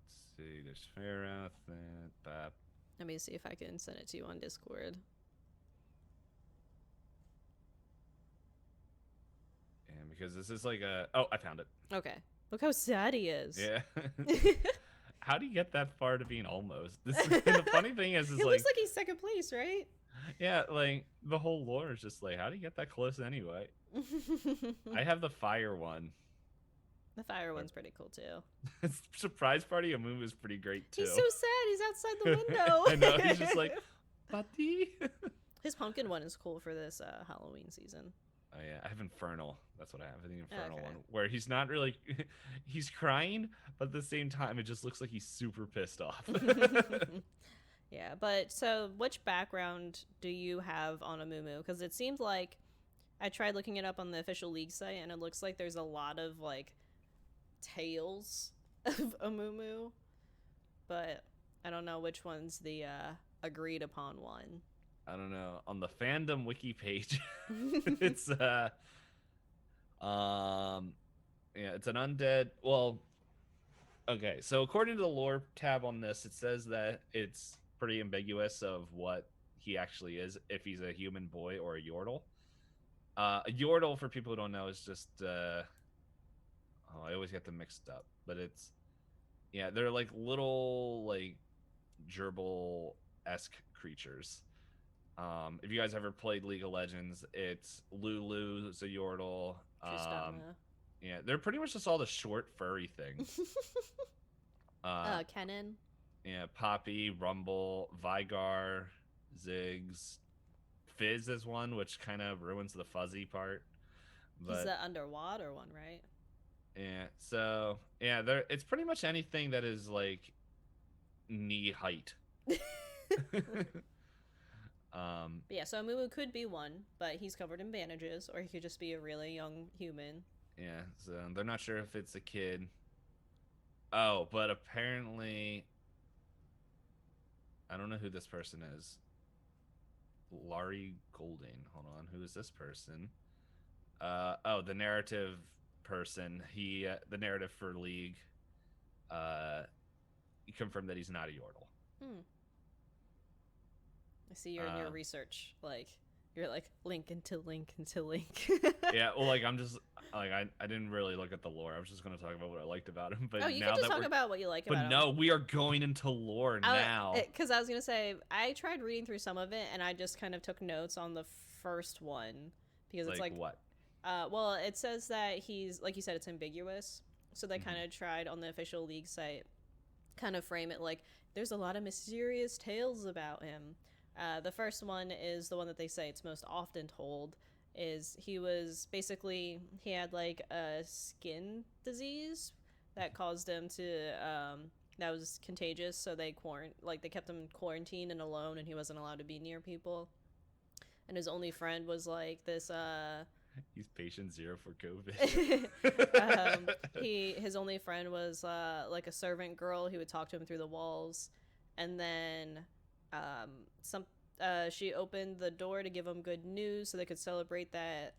Let's see. There's Farah, Bap. Let me see if I can send it to you on Discord. And because this is like a... Oh, I found it. Okay. Look how sad he is. Yeah. How do you get that far to being almost? The funny thing is it looks like he's second place, right? Yeah, like the whole lore is just like, how do you get that close anyway? I have the fire one. The fire one's pretty cool too. Surprise party of Moon was pretty great too. He's so sad. He's outside the window. I know. He's just like, buddy. His pumpkin one is cool for this Halloween season. Oh yeah, I have Infernal. That's what I have. The Infernal one, where he's not really, he's crying, but at the same time, it just looks like he's super pissed off. Yeah, but so which background do you have on a Moo? Because it seems like I tried looking it up on the official league site, and it looks like there's a lot of like tales of a Moo, but I don't know which one's the agreed upon one. I don't know. On the fandom wiki page, it's yeah, it's an undead. Well, okay. So according to the lore tab on this, it says that it's pretty ambiguous of what he actually is, if he's a human boy or a yordle. A yordle, for people who don't know, is just I always get them mixed up, but it's they're like little like gerbil-esque creatures. If you guys ever played League of Legends, it's Lulu, Yordle. Yeah, they're pretty much just all the short furry things. Kennen. Yeah, Poppy, Rumble, Vigar, Ziggs, Fizz is one, which kind of ruins the fuzzy part. He's But the underwater one, right? yeah, so yeah, there it's pretty much anything that is like knee height. um, But yeah, so Mumu could be one, but he's covered in bandages, or he could just be a really young human. yeah, so they're not sure if it's a kid. Oh, but apparently, I don't know who this person is. Laurie Golding. Hold on, who is this person? Oh, the narrative person. The narrative for League, uh, confirmed that he's not a Yordle. Hmm. I see you're in your research. Like, you're like, link into link into link. Yeah, well, like, I'm just, like, I didn't really look at the lore. I was just going to talk about what I liked about him. But Oh, you now can just that talk about what you like about But him. no, we are going into lore now. Because I was going to say, I tried reading through some of it, and I just kind of took notes on the first one. Because it's like what? Well, it says that he's, like you said, it's ambiguous. So they kind of tried on the official League site, kind of frame it like, there's a lot of mysterious tales about him. The first one is the one that they say it's most often told, is he had like a skin disease that caused him to, that was contagious, so they kept him quarantined and alone, and he wasn't allowed to be near people. And his only friend was like this, He's patient zero for COVID. His only friend was like a servant girl who would talk to him through the walls, and then she opened the door to give him good news so they could celebrate that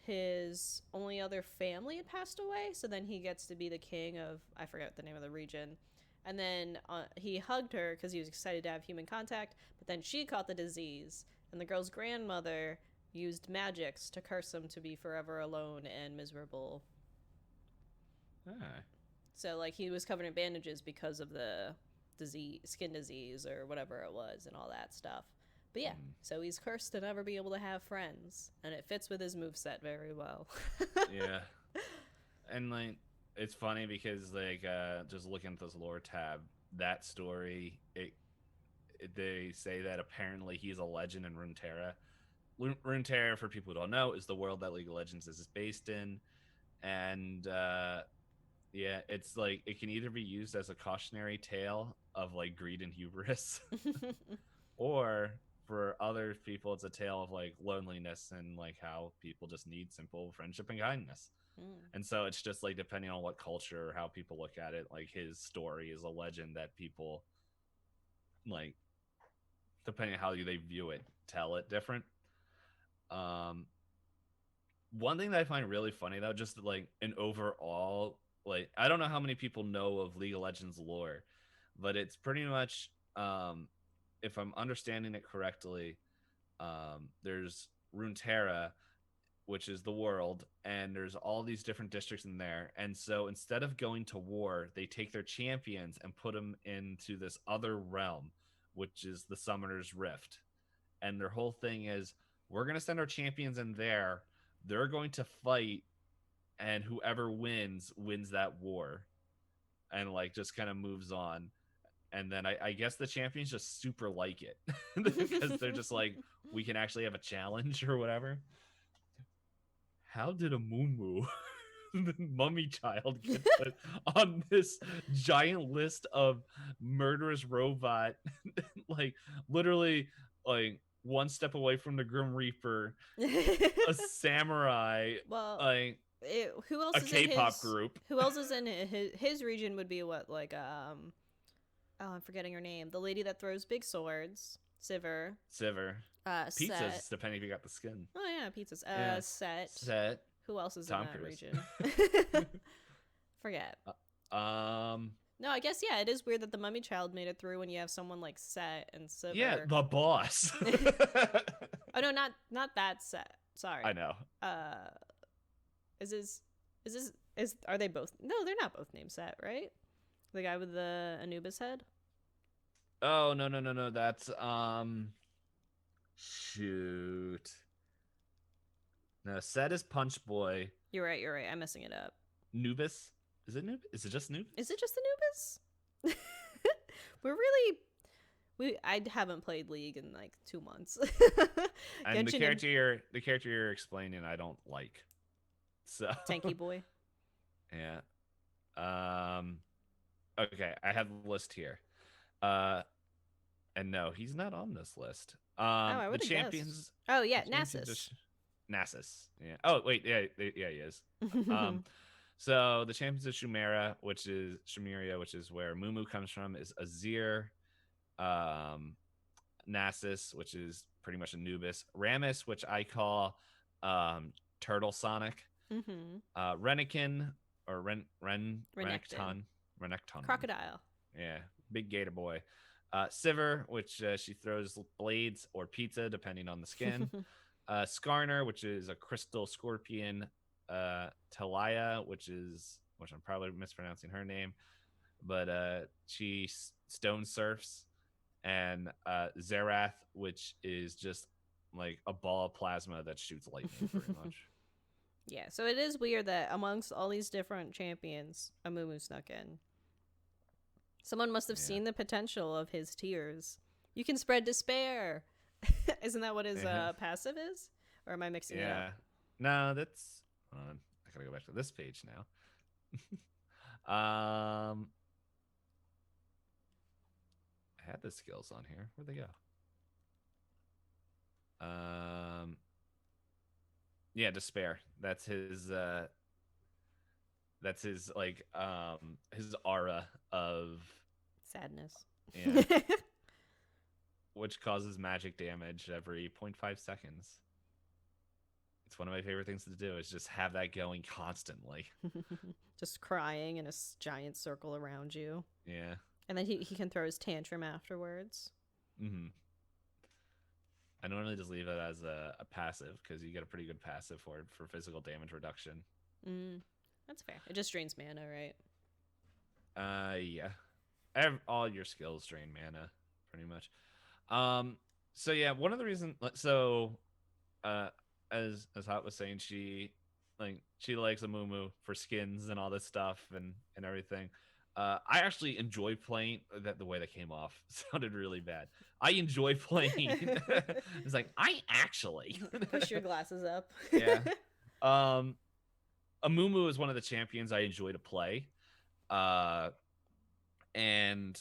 his only other family had passed away. So then he gets to be the king of, I forget the name of the region. And then he hugged her because he was excited to have human contact, but then she caught the disease, and the girl's grandmother used magics to curse him to be forever alone and miserable. So, like, he was covered in bandages because of the skin disease or whatever it was and all that stuff. But yeah, so he's cursed to never be able to have friends, and it fits with his moveset very well. Yeah. And, like, it's funny because, like, just looking at this lore tab, that story, they say that apparently he's a legend in Runeterra. Runeterra, for people who don't know, is the world that League of Legends is based in. And, yeah, it's like it can either be used as a cautionary tale of like greed and hubris, or for other people, it's a tale of like loneliness and like how people just need simple friendship and kindness. And so it's just like depending on what culture or how people look at it, like his story is a legend that people like, depending on how they view it, tell it different. One thing that I find really funny though, just like an overall, like, I don't know how many people know of League of Legends lore, but it's pretty much, if I'm understanding it correctly, there's Runeterra, which is the world, and there's all these different districts in there. And so instead of going to war, they take their champions and put them into this other realm, which is the Summoner's Rift. And their whole thing is, we're going to send our champions in there. They're going to fight, and whoever wins that war, and like just kind of moves on. And then I guess the champions just super like it because they're just like, we can actually have a challenge or whatever. How did a Moonmoo, the mummy child, get put on this giant list of murderous robot, like literally like one step away from the Grim Reaper, a samurai, Well, like who else a is K-pop in his, group. Who else is in his region would be what, like, oh, I'm forgetting her name. The lady that throws big swords. Sivir. Pizzas, Set. depending if you got the skin. Oh yeah, pizzas. Yeah. Set. Who else is Tom in that Cruise. region? Forget. No, I guess, yeah, it is weird that the mummy child made it through when you have someone like Set and Sivir. Yeah, the boss. Oh no, not that Set. Sorry. I know. Are they both? No, they're not both named Set, right? The guy with the Anubis head? Oh, no. That's, shoot. No, Set is Punch Boy. You're right. I'm messing it up. Nubis? Is it Nubis? Is it just Nubis? Is it just Anubis? I haven't played League in like 2 months. And Genshin and the character you're explaining, I don't like. So Tanky Boy. yeah. Okay, I have the list here. Uh, and no, he's not on this list. Oh, I The would have guessed. champions, Oh the yeah, champions are Nasus. Nasus. Yeah. Oh wait, yeah, he is. Um, so the champions of Shumeria, which is where Mumu comes from, is Azir, um, Nasus, which is pretty much Anubis, Rammus, which I call Turtle Sonic, Mm-hmm. Renekton or Renekton. Renekton. Crocodile. Yeah, big gator boy. Sivir, which she throws blades or pizza depending on the skin. Skarner, which is a crystal scorpion. Talia, which I'm probably mispronouncing her name, but she stone surfs. And Zerath, which is just like a ball of plasma that shoots lightning, pretty much. Yeah, so it is weird that amongst all these different champions, Amumu snuck in. Someone must have seen the potential of his tears. You can spread despair. Isn't that what his passive is? Or am I mixing it up? No, that's. I gotta go back to this page now. I had the skills on here. Where'd they go? Yeah, despair. That's his like his aura of sadness. Yeah. Which causes magic damage every 0.5 seconds. It's one of my favorite things to do is just have that going constantly. Just crying in a giant circle around you. Yeah. And then he can throw his tantrum afterwards. Mm-hmm. I normally just leave it as a passive because you get a pretty good passive for it for physical damage reduction. That's fair. It just drains mana, right? Yeah. All your skills drain mana, pretty much. So yeah, one of the reasons. So, as Hot was saying, she likes a Mumu for skins and all this stuff and everything. I actually enjoy playing that. The way that came off sounded really bad. I enjoy playing. It's like I actually push your glasses up. Yeah. Amumu is one of the champions I enjoy to play. And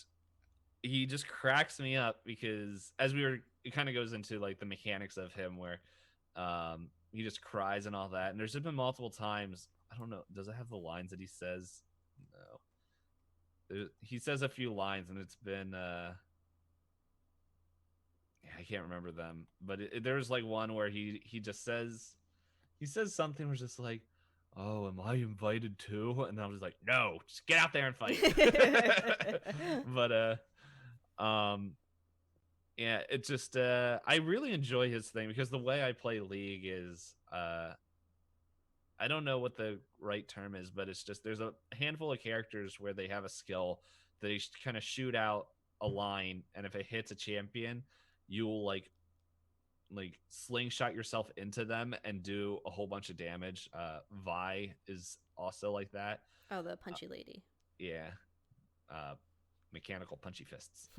he just cracks me up because it kind of goes into like the mechanics of him where he just cries and all that. And there's been multiple times. I don't know. Does it have the lines that he says? No. He says a few lines and it's been I can't remember them, but there's like one where he just says something was just like, oh, am I invited too? And I was like, no, just get out there and fight. But yeah, it just I really enjoy his thing because the way I play League is I don't know what the right term is, but it's just there's a handful of characters where they have a skill that they kind of shoot out a line, and if it hits a champion, you'll like slingshot yourself into them and do a whole bunch of damage. Vi is also like that. Oh, the punchy lady. Yeah. Mechanical punchy fists.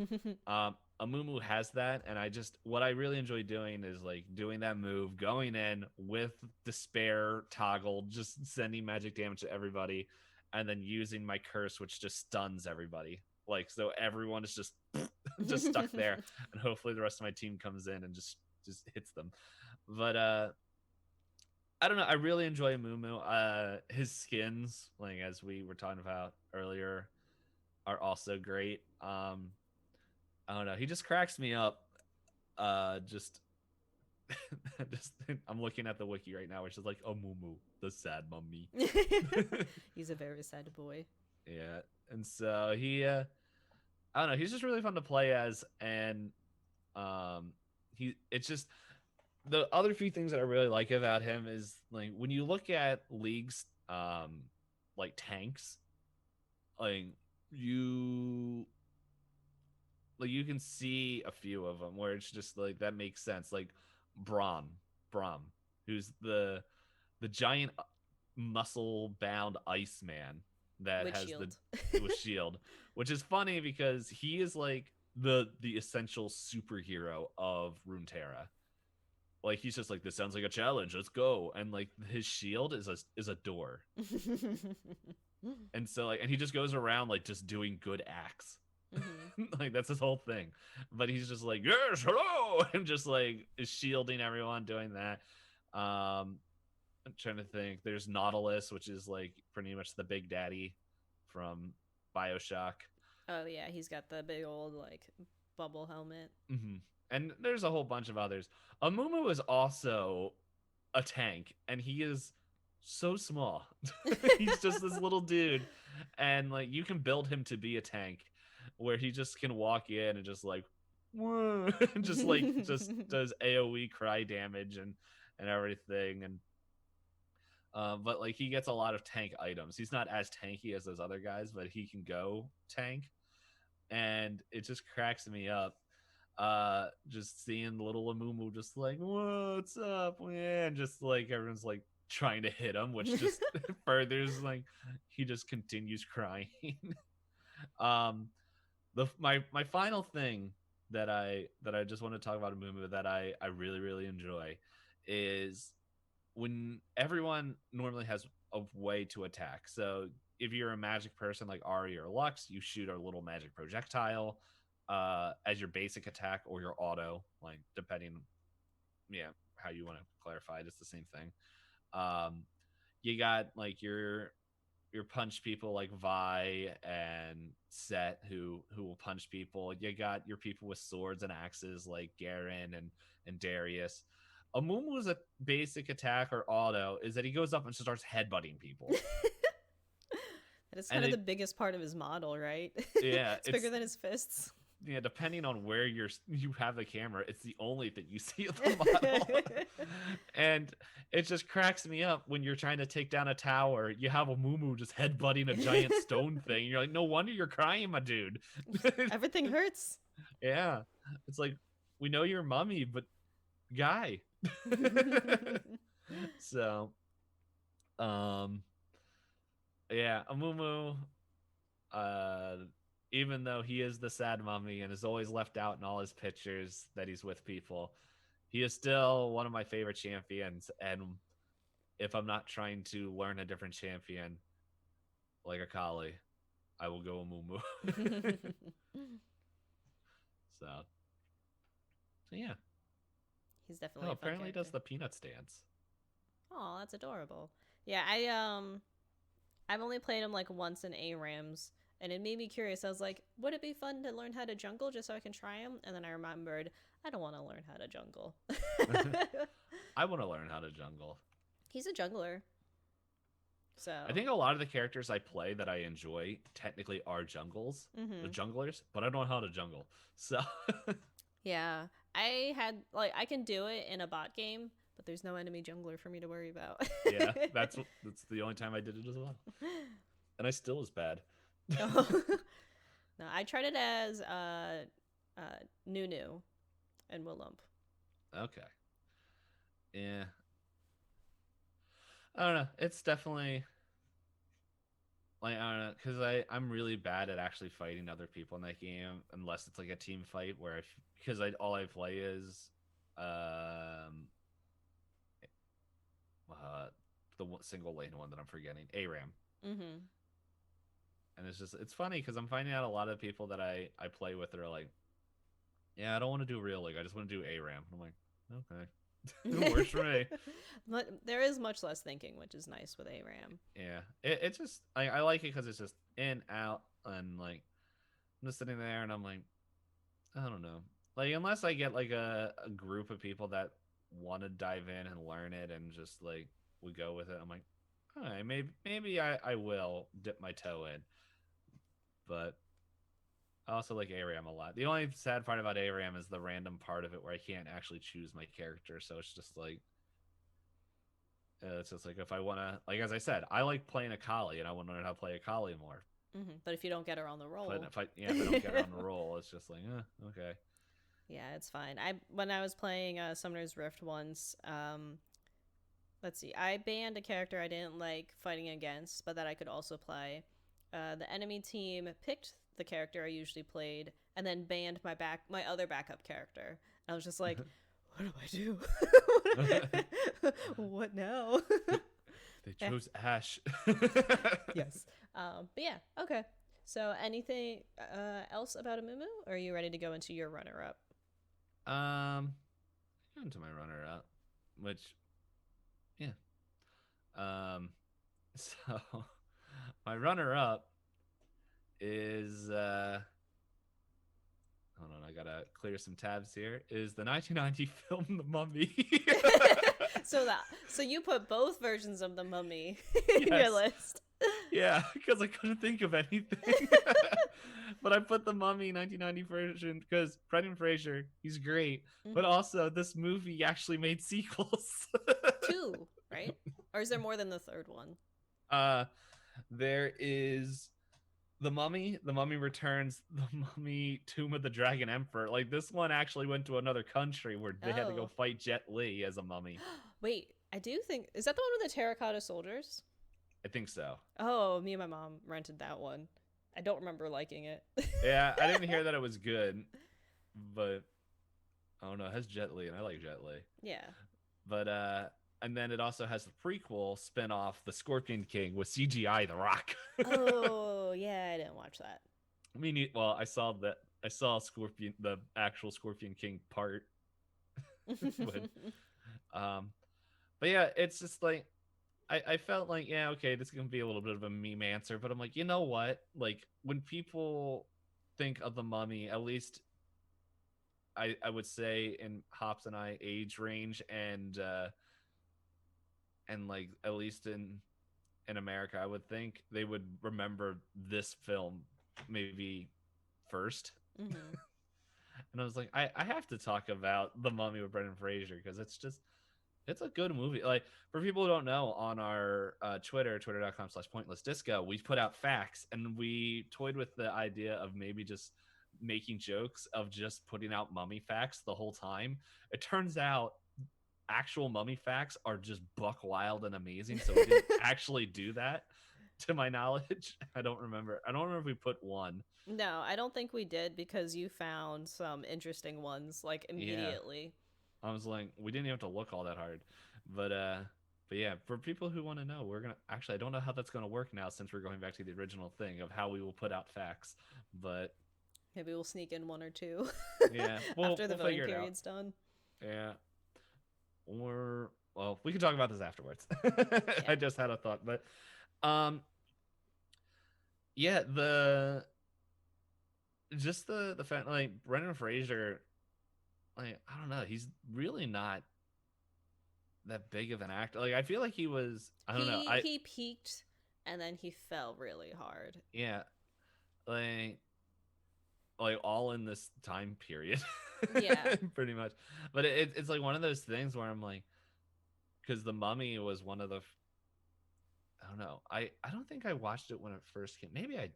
Amumu has that, and what I really enjoy doing is like doing that move, going in with despair toggle, just sending magic damage to everybody, and then using my curse, which just stuns everybody. Like, so everyone is just stuck there, and hopefully the rest of my team comes in and just hits them. But I don't know. I really enjoy Amumu. His skins, like as we were talking about earlier, are also great. I don't know. He just cracks me up. Just I'm looking at the wiki right now, which is like Amumu, the sad mummy. He's a very sad boy. Yeah, and so he, I don't know. He's just really fun to play as, and it's just the other few things that I really like about him is like when you look at League's like tanks, like you can see a few of them where it's just like that makes sense. Like Braum, who's the giant muscle bound Iceman that with has shield. with shield, which is funny because he is like the essential superhero of Runeterra. Like he's just like, this sounds like a challenge. Let's go. And like his shield is a door. And so like, and he just goes around like just doing good acts. Like that's his whole thing. But he's just like, yes, hello, and just like is shielding everyone doing that. I'm trying to think. There's Nautilus, which is like pretty much the big daddy from BioShock. Oh yeah, he's got the big old like bubble helmet. And there's a whole bunch of others. Amumu is also a tank, and he is so small. He's just this little dude, and like you can build him to be a tank, where he just can walk in and just like, whoa, just like just does AOE cry damage and everything, and but like he gets a lot of tank items. He's not as tanky as those other guys, but he can go tank, and it just cracks me up. Just seeing little Amumu just like, what's up, man? Just like everyone's like trying to hit him, which just furthers like he just continues crying. My final thing that I just want to talk about Amumu that I really really enjoy is when everyone normally has a way to attack. So if you're a magic person like Ari or Lux, you shoot a little magic projectile as your basic attack or your auto, like depending, yeah, how you want to clarify it. It's the same thing. You got like your punch people like Vi and Set who will punch people. You got your people with swords and axes like Garen and Darius. Amumu's a basic attack or auto is that he goes up and starts headbutting people. That is kind of the biggest part of his model, right? Yeah, it's bigger than his fists. Yeah, depending on where you have the camera, it's the only thing you see of the model. And it just cracks me up when you're trying to take down a tower. You have a Mumu just headbutting a giant stone thing. You're like, no wonder you're crying, my dude. Everything hurts. Yeah, it's like, we know you're Mummy, but guy. So, yeah, Amumu, even though he is the sad mummy and is always left out in all his pictures that he's with people, he is still one of my favorite champions. And if I'm not trying to learn a different champion like Akali, I will go Amumu. So yeah. He's definitely a fun apparently character. Does the Peanuts dance. Oh, that's adorable. Yeah, I've only played him like once in ARAMs, and it made me curious. I was like, would it be fun to learn how to jungle just so I can try him? And then I remembered I don't want to learn how to jungle. I want to learn how to jungle. He's a jungler. So I think a lot of the characters I play that I enjoy technically are junglers, but I don't know how to jungle. So yeah, I can do it in a bot game, but there's no enemy jungler for me to worry about. Yeah, that's the only time I did it as well, and I still is bad. No, I tried it as Nunu and Willump. Okay. Yeah. I don't know. It's definitely like, I don't know, because I'm really bad at actually fighting other people in that game unless it's like a team fight where all I play is the single lane one that I'm forgetting, ARAM. And it's funny because I'm finding out a lot of people that I play with are like, yeah, I don't want to do real league, I just want to do ARAM. I'm like, okay. It works for me. There is much less thinking, which is nice with ARAM. Yeah, it's just I like it because it's just in, out, and like I'm just sitting there and I'm like, I don't know, like unless I get like a group of people that want to dive in and learn it and just like we go with it, I'm like, all right, maybe I will dip my toe in. But I also like ARAM a lot. The only sad part about ARAM is the random part of it where I can't actually choose my character. So it's just like, if I want to, like, as I said, I like playing Akali and I want to learn how to play Akali more. But if you don't get her on the roll. But if I don't get her on the roll, it's just like, okay. Yeah, it's fine. When I was playing Summoner's Rift once, let's see, I banned a character I didn't like fighting against, but that I could also play. The enemy team picked the character I usually played, and then banned my other backup character. I was just like, what do I do? What now? They chose Ash. Yes. But yeah, okay. So anything else about a Mumu, or are you ready to go into your runner up? Um, into my runner up, which, yeah. Um, so my runner up is hold on, I gotta clear some tabs here. Is the 1990 film The Mummy? So you put both versions of the Mummy in your Yes. list. Yeah, because I couldn't think of anything. But I put the Mummy 1990 version because Brendan Fraser, he's great. But Mm-hmm. also, this movie actually made sequels. Two, right? Or is there more than the third one? uh, there is The Mummy Returns, The Mummy Tomb of the Dragon Emperor. Like, this one actually went to another country where they had to go Oh. fight Jet Li as a mummy. Wait, I do think, is that the one with the terracotta soldiers? I think so. Oh, me and my mom rented that one. I don't remember liking it. Yeah, I didn't hear that it was good, but I don't know. It has Jet Li, and I like Jet Li. Yeah. But and then it also has the prequel spin-off, The Scorpion King, with CGI The Rock. Oh, yeah, I didn't watch that. I mean, well, I saw Scorpion, the actual Scorpion King part. but, um, but yeah, it's just like I felt like, yeah, okay, this is gonna be a little bit of a meme answer, but I'm like, you know what? Like, when people think of the Mummy, at least I would say in Hops and I age range, and like at least in America, I would think they would remember this film maybe first. Mm-hmm. And I was like, I have to talk about The Mummy with Brendan Fraser because it's a good movie. Like, for people who don't know, on our twitter.com/pointlessdisco, we put out facts, and we toyed with the idea of maybe just making jokes of just putting out mummy facts the whole time. It turns out actual mummy facts are just buck wild and amazing, so we didn't actually do that, to my knowledge. I don't remember if we put one. No, I don't think we did because you found some interesting ones like Yeah, immediately. I was like, we didn't even have to look all that hard. But yeah, for people who want to know, we're gonna actually, I don't know how that's gonna work now since we're going back to the original thing of how we will put out facts. But Maybe we'll sneak in one or two yeah, after the we'll voting figure it out. period's done. Yeah, or well, we can talk about this afterwards. Yeah. I just had a thought, but um, yeah, the fact, like, Brendan Fraser, like, I don't know, he's really not that big of an actor. Like, I feel like he was, I don't know, He peaked and then he fell really hard. yeah, like all in this time period. Yeah. Pretty much. But it's like one of those things where I'm like, because The Mummy was one of the, I don't know, I don't think I watched it when it first came. Maybe I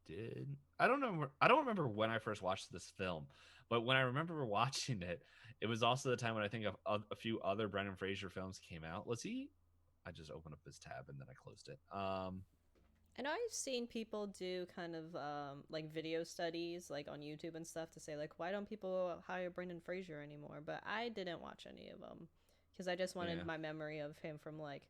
did. I don't know. I don't remember when I first watched this film, but when I remember watching it, it was also the time when I think a few other Brendan Fraser films came out. Was he? I just opened up this tab and then I closed it. I know I've seen people do kind of like video studies like on YouTube and stuff to say like why don't people hire Brendan Fraser anymore? But I didn't watch any of them because I just wanted Yeah. my memory of him from like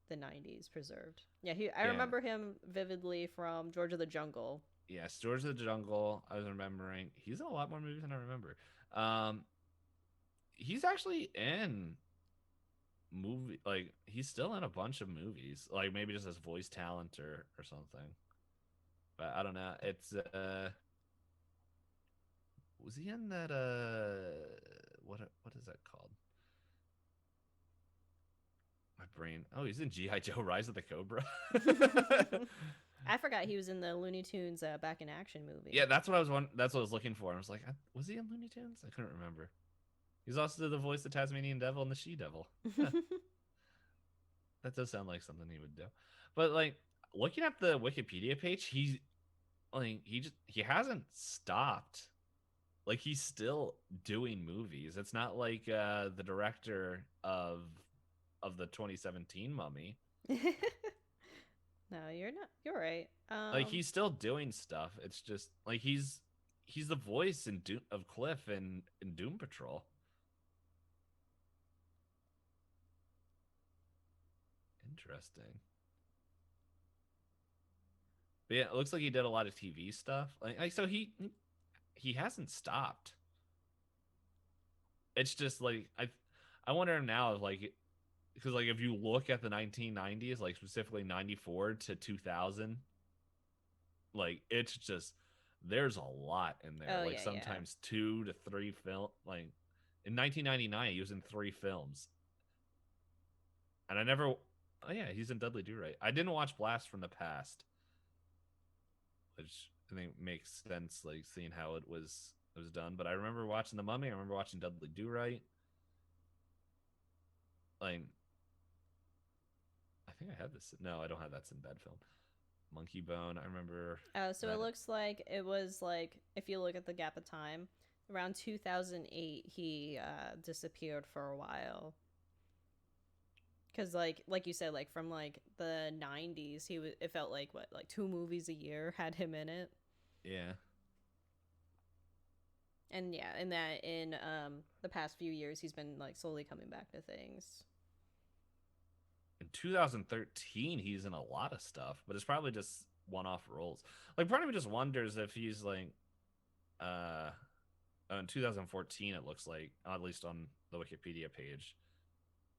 the 90s preserved. Yeah, I Yeah. remember him vividly from George of the Jungle. Yeah, Stores of the Jungle. I was remembering. He's in a lot more movies than I remember. Um, he's actually in like, he's still in a bunch of movies, like maybe just as voice talent or something, but I don't know. It's was he in that what is that called? My brain. Oh, he's in GI Joe Rise of the Cobra. I forgot he was in the Looney Tunes Back in Action movie. Yeah, that's what I was looking for. I was like, was he in Looney Tunes? I couldn't remember. He's also the voice of Tasmanian Devil and the She Devil. Huh. That does sound like something he would do. But like, looking at the Wikipedia page, he hasn't stopped. Like, he's still doing movies. It's not like the director of the 2017 Mummy. No, you're not. You're right. Like he's still doing stuff. It's just like he's the voice in of Cliff in Doom Patrol. Interesting. But yeah, it looks like he did a lot of TV stuff. Like so he hasn't stopped. It's just like I wonder now if like because like if you look at the 1990s, like specifically 94 to 2000, like it's just there's a lot in there. Oh Like yeah, yeah. sometimes 2 to 3 film. Like in 1999, he was in 3 films, and I never. Oh yeah, he's in Dudley Do Right. I didn't watch Blast from the Past, which I think makes sense, like seeing how it was done. But I remember watching The Mummy. I remember watching Dudley Do Right. Like I think I have this. No, I don't have that Sinbad film. Monkey Bone. I remember Oh, so it that. looks like it was like if you look at the gap of time, around 2008 he disappeared for a while. Cuz like you said, like from like the 90s, he was it felt like what, like 2 movies a year had him in it. Yeah. And yeah, in that in the past few years he's been like slowly coming back to things. In 2013, he's in a lot of stuff, but it's probably just one-off roles. Like part of me just wonders if he's like, uh, in 2014, it looks like at least on the Wikipedia page,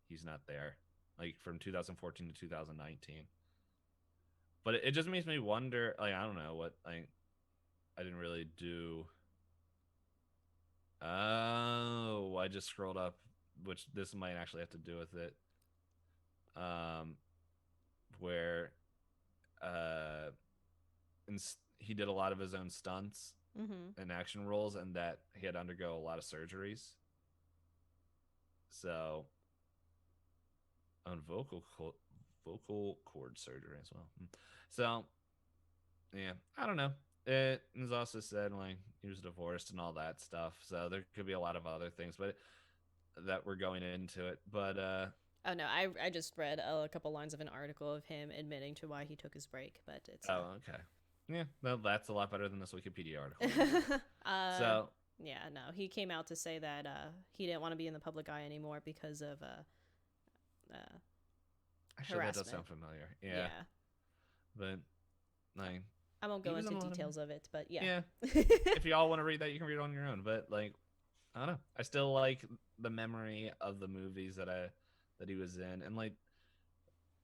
he's not there. Like from 2014 to 2019, but it just makes me wonder. Like I don't know what I didn't really do. Oh, I just scrolled up, which this might actually have to do with it. Um, where uh and he did a lot of his own stunts Mhm. and action roles, and that he had to undergo a lot of surgeries. So on vocal cord surgery as well. So yeah, I don't know. It was also said like he was divorced and all that stuff. So there could be a lot of other things, but that we're going into it. But Oh no, I just read a couple lines of an article of him admitting to why he took his break, but it's oh okay, yeah, well that's a lot better than this Wikipedia article I'm reading. uh So yeah, no. He came out to say that he didn't want to be in the public eye anymore because of uh actually that does harassment. sound familiar. Yeah, Yeah. but like I won't he go was in into a lot of details of it, but yeah. yeah. If y'all want to read that, you can read it on your own. But like, I don't know. I still like the memory of the movies that he was in, and like,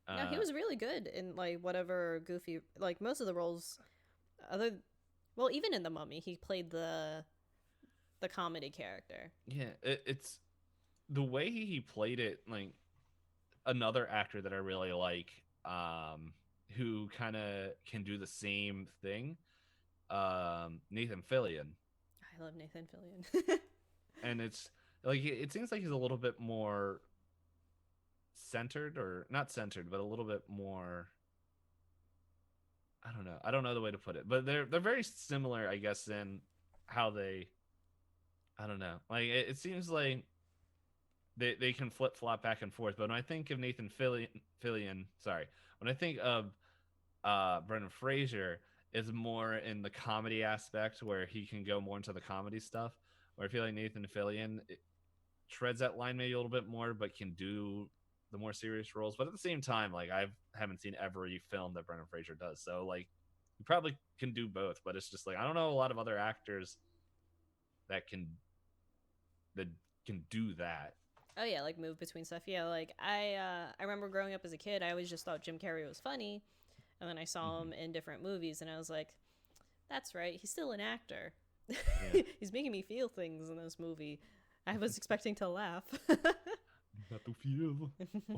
No, he uh, was really good in like whatever goofy, like most of the roles other well, even in The Mummy, he played the comedy character. yeah, it's the way he played it. Like another actor that I really like, who kind of can do the same thing, Nathan Fillion, I love Nathan Fillion. and it's like it seems like he's a little bit more centered, or not centered, but a little bit more. I don't know. I don't know the way to put it, but they're very similar, I guess, in how they. I don't know. Like it seems like they can flip flop back and forth. But when I think of Nathan Fillion, sorry, when I think of Brendan Fraser, is more in the comedy aspect where he can go more into the comedy stuff. Where I feel like Nathan Fillion treads that line maybe a little bit more, but can do the more serious roles. But at the same time, like I haven't seen every film that Brendan Fraser does, so like you probably can do both. But it's just like I don't know a lot of other actors that that can do that. Oh yeah, like move between stuff. Yeah, like I remember growing up as a kid, I always just thought Jim Carrey was funny, and then I saw him Mm-hmm. in different movies, and I was like, that's right, he's still an actor. Yeah, He's making me feel things in this movie. I was expecting to laugh. not to feel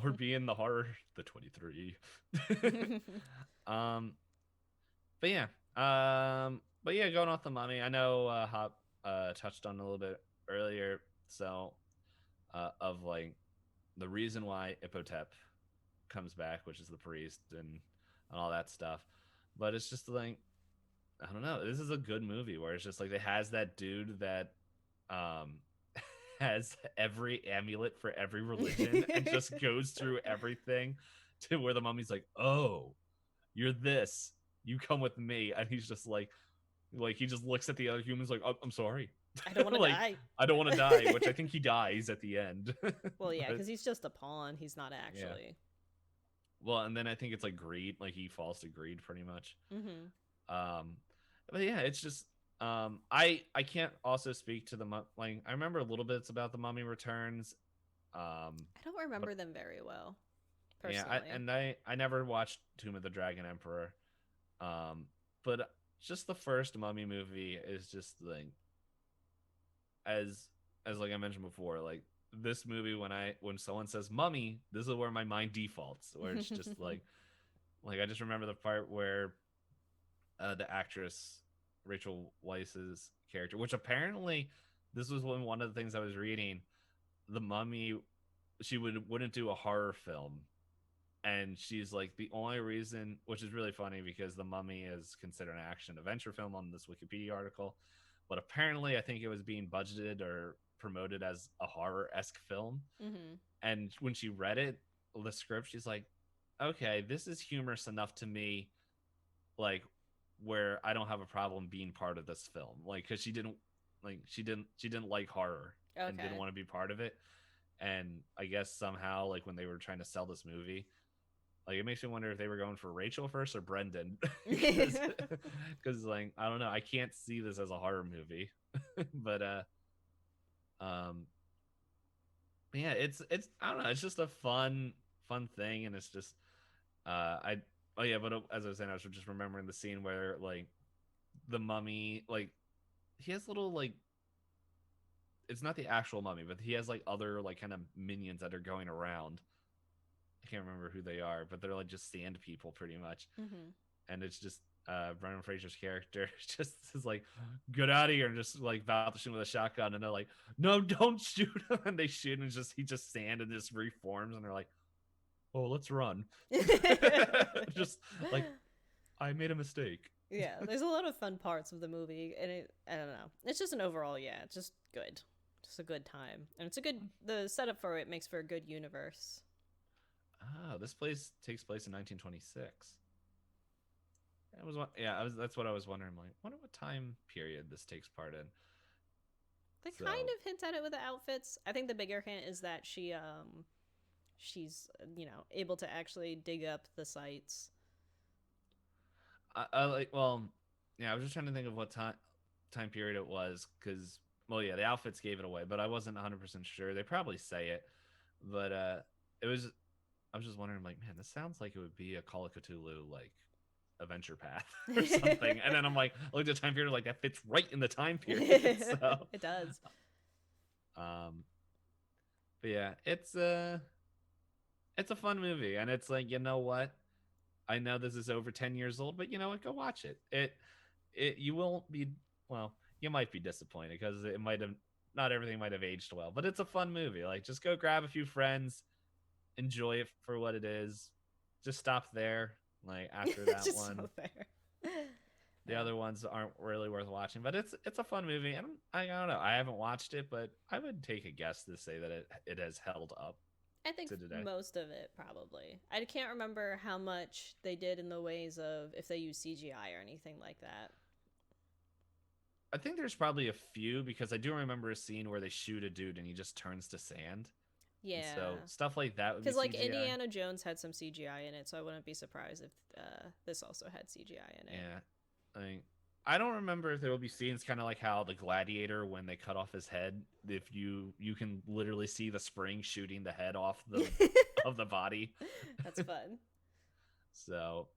or be in the horror, the 23. um, but yeah, but yeah, going off the Mummy, I know Hop touched on a little bit earlier, so of like the reason why Ipotep comes back, which is the priest and all that stuff. But it's just like I don't know. This is a good movie where it's just like it has that dude that um has every amulet for every religion and just goes through everything to where the mummy's like, oh, You're this. You come with me. And he's just like he just looks at the other humans like, oh, I'm sorry. I don't want to Like, die. I don't want to die, which I think he dies at the end. Well, yeah, But because he's just a pawn. He's not yeah. actually. Well, and then I think it's like greed. Like he falls to greed pretty much. Mm-hmm. Um, but yeah, it's just I can't also speak to the like I remember a little bits about the Mummy Returns. I don't remember But them very well, yeah, personally. I never watched Tomb of the Dragon Emperor. Um, but just the first Mummy movie is just like as like I mentioned before, like this movie when someone says mummy, this is where my mind defaults, where it's just like I just remember the part where the actress Rachel Weisz's character, which apparently this was one of the things I was reading, the mummy she wouldn't do a horror film, and she's like the only reason, which is really funny because the mummy is considered an action adventure film on this Wikipedia article, but apparently I think it was being budgeted or promoted as a horror-esque film. Mm-hmm. And when she read it, the script, she's like, okay, this is humorous enough to me, like where I don't have a problem being part of this film, like because she didn't like horror and didn't Okay. want to be part of it. And I guess somehow, like when they were trying to sell this movie, like it makes me wonder if they were going for Rachel first or Brendan, because like I don't know, I can't see this as a horror movie, but um, yeah, it's I don't know, it's just a fun thing, and it's just I oh yeah, but as I was saying, I was just remembering the scene where like the mummy, like he has little like it's not the actual mummy, but he has like other like kind of minions that are going around. I can't remember who they are, but they're like just sand people pretty much. Mm-hmm. And it's just Brendan Fraser's character just is like, get out of here, and just like about to shoot with a shotgun, and they're like, no, don't shoot him, and they shoot, and he just sand and just reforms, and they're like, oh, let's run. Just like I made a mistake. Yeah, there's a lot of fun parts of the movie, and I don't know. It's just an overall, yeah, it's just good. Just a good time. And it's a good, the setup for it makes for a good universe. Ah, this place takes place in 1926. That was that's what I was wondering. Like, wonder what time period this takes part in. They So, kind of hint at it with the outfits. I think the bigger hint is that she's able to actually dig up the sites. I like, well, yeah, I was just trying to think of what time period it was, because, well, yeah, the outfits gave it away, but I wasn't 100% sure. They probably say it, but it was. I was just wondering, like, man, this sounds like it would be a Call of Cthulhu like adventure path or something. And then I'm like, I looked at the time period, like that fits right in the time period. So It does. But yeah, it's a fun movie, and it's like, you know what? I know this is over 10 years old, but you know what? Go watch it. It you won't be, well, you might be disappointed because it might have not everything might have aged well, but it's a fun movie. Like just go grab a few friends, enjoy it for what it is. Just stop there. Like after that Just one. so fair. The other ones aren't really worth watching, but it's a fun movie, and I don't know. I haven't watched it, but I would take a guess to say that it has held up I think to today. most of it probably. I can't remember how much they did in the ways of if they use CGI or anything like that. I think there's probably a few, because I do remember a scene where they shoot a dude and he just turns to sand. And Yeah. so stuff like that would be Because like CGI. Indiana Jones had some CGI in it, so I wouldn't be surprised if this also had CGI in it. Yeah. I don't remember if there will be scenes kind of like how the Gladiator, when they cut off his head, if you can literally see the spring shooting the head off the of the body. That's fun. So,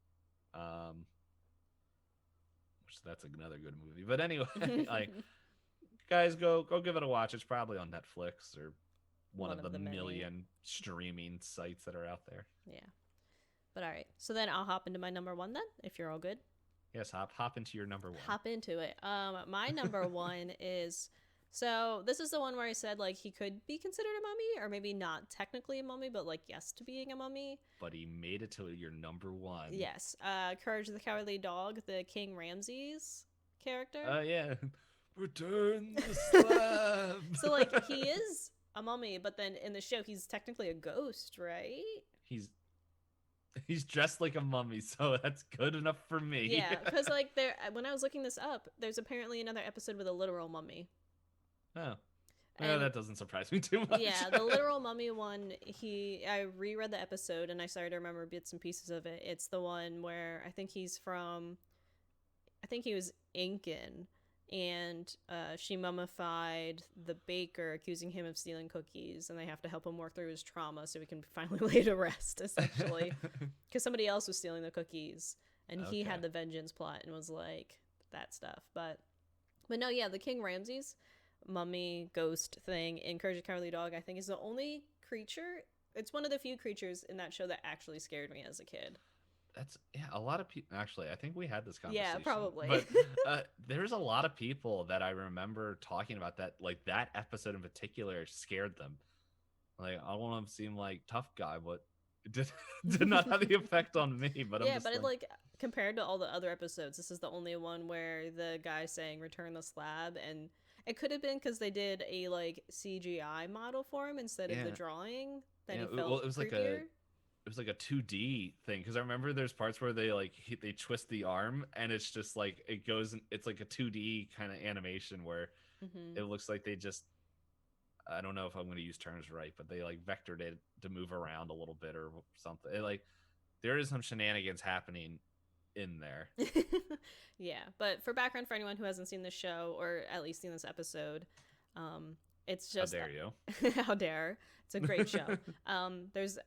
which that's another good movie. But anyway, like guys, go give it a watch. It's probably on Netflix or one of the many. million streaming sites that are out there. Yeah. But all right. So then I'll hop into my number one then, if you're all good. Yes, hop into your number one. Hop into it. My number one is, so this is the one where I said like he could be considered a mummy, or maybe not technically a mummy, but like yes to being a mummy. But he made it to your number one. Yes. Courage the Cowardly Dog, the King Ramses character. Yeah. Return the slab. So like he is a mummy, but then in the show he's technically a ghost, right? He's He's dressed like a mummy, so that's good enough for me. Yeah, because like when I was looking this up, there's apparently another episode with a literal mummy. Oh. Yeah, And that doesn't surprise me too much. yeah, the literal mummy one, I reread the episode and I started to remember bits and pieces of it. It's the one where I think he was Incan, and she mummified the baker, accusing him of stealing cookies, and they have to help him work through his trauma so he can finally lay to rest, essentially. Because somebody else was stealing the cookies, and he had the vengeance plot and was like, that stuff. But no, yeah, the King Ramses mummy ghost thing in Courage the Cowardly Dog, I think, is the only creature. It's one of the few creatures in that show that actually scared me as a kid. That's a lot of people. Actually, I think we had this conversation. Yeah, probably. But there's a lot of people that I remember talking about that. Like that episode in particular scared them. Like I want to seem like tough guy, but it did not have the effect on me. But yeah, but like compared to all the other episodes, this is the only one where the guy's saying "return the slab," and it could have been because they did a like CGI model for him instead of the drawing that he felt. Well, it was creepier. It was like a 2D thing, because I remember there's parts where they like they twist the arm and it's just like it goes, it's like a 2D kind of animation where it looks like they just, I don't know if I'm going to use terms right, but they like vectored it to move around a little bit or something. Like there is some shenanigans happening in there. Yeah, but for background, for anyone who hasn't seen the show or at least seen this episode, it's just how dare you? How dare. It's a great show. There's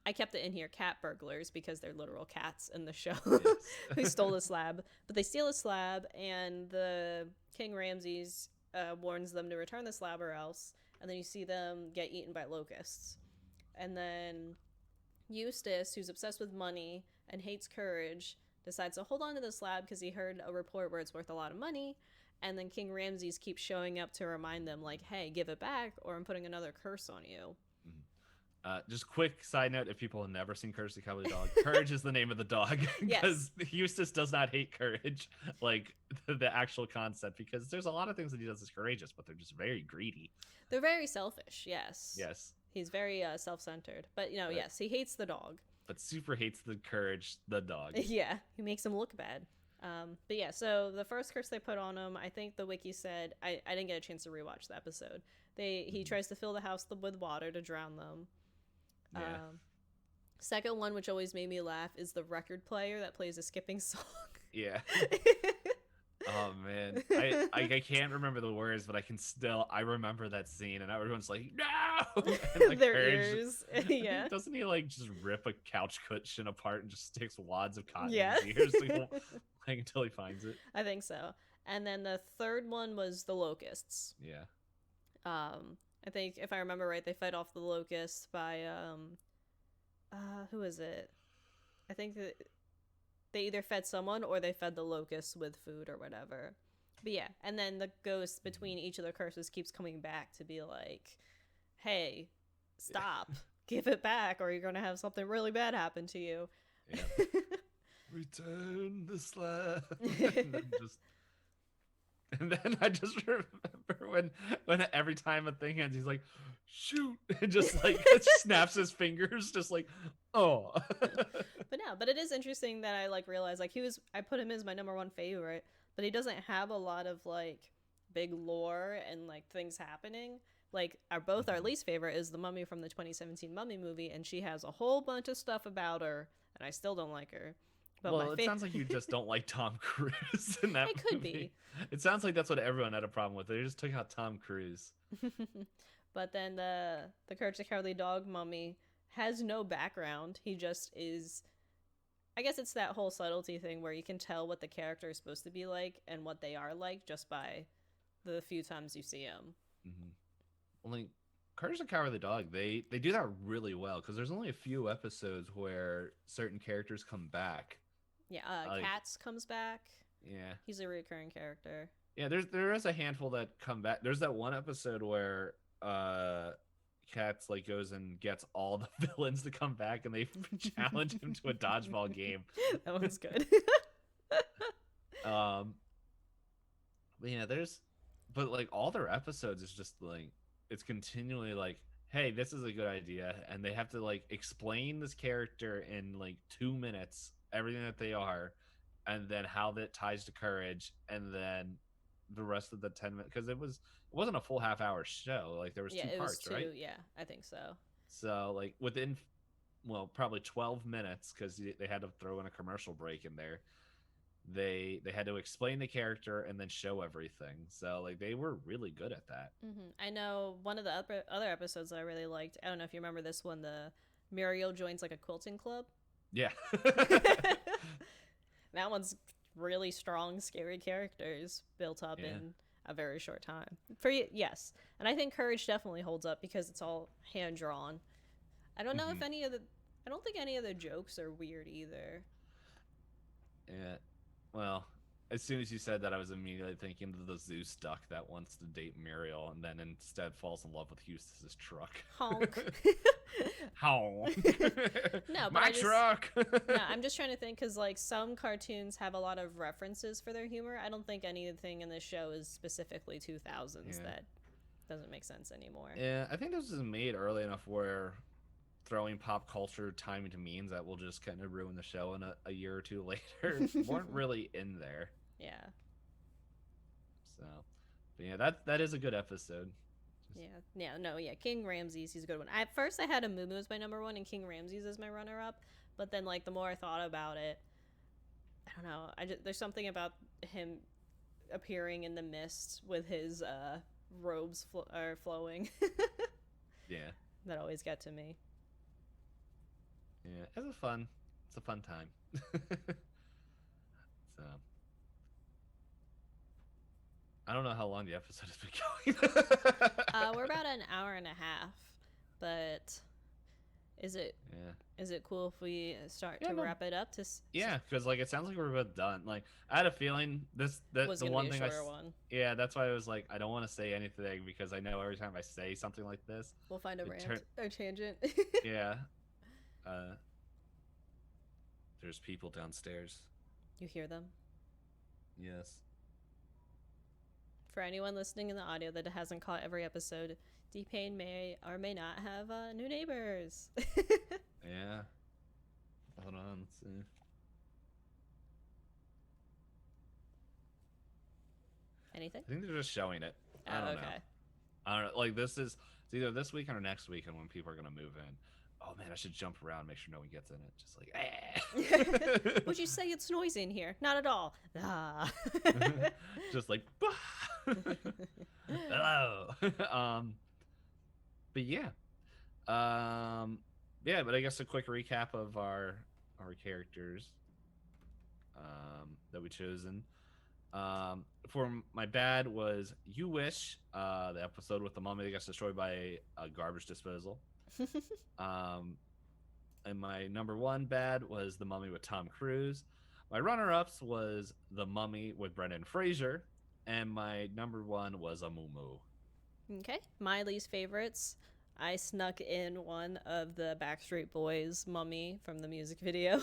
I kept it in here, cat burglars, because they're literal cats in the show who stole a slab. But they steal a slab, and the King Ramses warns them to return the slab or else. And then you see them get eaten by locusts. And then Eustace, who's obsessed with money and hates courage, decides to hold on to the slab because he heard a report where it's worth a lot of money. And then King Ramses keeps showing up to remind them, like, hey, give it back or I'm putting another curse on you. Just quick side note, if people have never seen Courage the Cowardly Dog, Courage is the name of the dog, because Eustace does not hate courage, like the actual concept, because there's a lot of things that he does is courageous, but they're just very greedy. They're very selfish, yes. Yes. He's very self-centered, but yes, he hates the dog. But super hates the Courage, the dog. Yeah, he makes him look bad. But yeah, so the first curse they put on him, I think the wiki said, I didn't get a chance to rewatch the episode. He tries to fill the house with water to drown them. Yeah. Second one, which always made me laugh, is the record player that plays a skipping song. Yeah. Oh man, I can't remember the words, but I remember that scene, and everyone's like, no, and, like, their ears. Yeah. Doesn't he like just rip a couch cushion apart and just sticks wads of cotton Yeah. in his ears like, until he finds it? I think so. And then the third one was the locusts. Yeah. I think if I remember right, they fight off the locusts by who is it? I think that they either fed someone or they fed the locusts with food or whatever. But yeah, and then the ghost between each of the curses keeps coming back to be like, hey, stop, give it back, or you're gonna have something really bad happen to you. Yeah. Return the slab. And then I just remember when every time a thing ends, he's like, shoot, and just like snaps his fingers, just like, oh. But it is interesting that I like realized like I put him as my number one favorite, but he doesn't have a lot of like big lore and like things happening. Like our least favorite is the Mummy from the 2017 Mummy movie, and she has a whole bunch of stuff about her, and I still don't like her. But well, it sounds like you just don't like Tom Cruise in that movie. It could be. It sounds like that's what everyone had a problem with. They just took out Tom Cruise. But then the Courage the Cowardly Dog Mummy has no background. He just is. I guess it's that whole subtlety thing where you can tell what the character is supposed to be like and what they are like just by the few times you see him. Mm-hmm. Only Courage the Cowardly Dog, they do that really well, because there's only a few episodes where certain characters come back. Yeah, Cats comes back. Yeah, he's a recurring character. Yeah, there is a handful that come back. There's that one episode where Cats like goes and gets all the villains to come back, and they challenge him to a dodgeball game. That one's good. But yeah, but like all their episodes is just like, it's continually like, hey, this is a good idea, and they have to like explain this character in like 2 minutes, everything that they are, and then how that ties to courage, and then the rest of the 10 minutes, because it wasn't a full half-hour show. Like there was Yeah, two it was parts, right? two. Yeah, I think so. So like within, well, probably 12 minutes, because they had to throw in a commercial break in there. They had to explain the character and then show everything. So like they were really good at that. I know one of the other episodes that I really liked. I don't know if you remember this one. The Muriel joins like a quilting club. Yeah. That one's really strong, scary characters built up Yeah. in a very short time. Yes, and I think Courage definitely holds up because it's all hand drawn. I don't know if Hmm. any of the. I don't think any of the jokes are weird either. Yeah. Well, as soon as you said that, I was immediately thinking of the Zeus duck that wants to date Muriel and then instead falls in love with Eustace's truck. Honk. How? No, but My truck. no, I'm just trying to think because like some cartoons have a lot of references for their humor. I don't think anything in this show is specifically 2000s. Yeah. That doesn't make sense anymore. Yeah, I think this was made early enough where throwing pop culture time into means that will just kind of ruin the show in a year or two later weren't really in there. Yeah. So, but yeah, that is a good episode. Just, Yeah. King Ramses, he's a good one. At first, I had a Moo as my number one and King Ramses as my runner up, but then like the more I thought about it, I don't know. There's something about him appearing in the mist with his robes flowing yeah, that always get to me. yeah, it's a fun time. So, I don't know how long the episode has been going. We're about an hour and a half, but is it Yeah. is it cool if we start Yeah, to no. wrap it up? Yeah, because like it sounds like we're about done. Like I had a feeling Was the gonna one be a thing shorter one. yeah, that's why I was like I don't want to say anything because I know every time I say something like this, We'll find a it rant or tangent. yeah, uh, there's people downstairs. You hear them? Yes. For anyone listening in the audio that hasn't caught every episode, DPayne may or may not have new neighbors. Yeah. Hold on. Let's see. Anything? I think they're just showing it. I don't know. Okay. I don't know. Like this is it's either this weekend or next weekend when people are gonna move in. Oh man, I should jump around, make sure no one gets in it. Just like, Would you say it's noisy in here? Not at all. Ah. just like, hello. But yeah, yeah. But I guess a quick recap of our characters that we chosen. For my bad was You Wish, the episode with the mummy that gets destroyed by a garbage disposal. And my number one bad was The Mummy with Tom Cruise. My runner-ups was The Mummy with Brendan Fraser, and my number one was a Moo Moo. Okay. My least favorites. I snuck in one of the Backstreet Boys Mummy from the music video.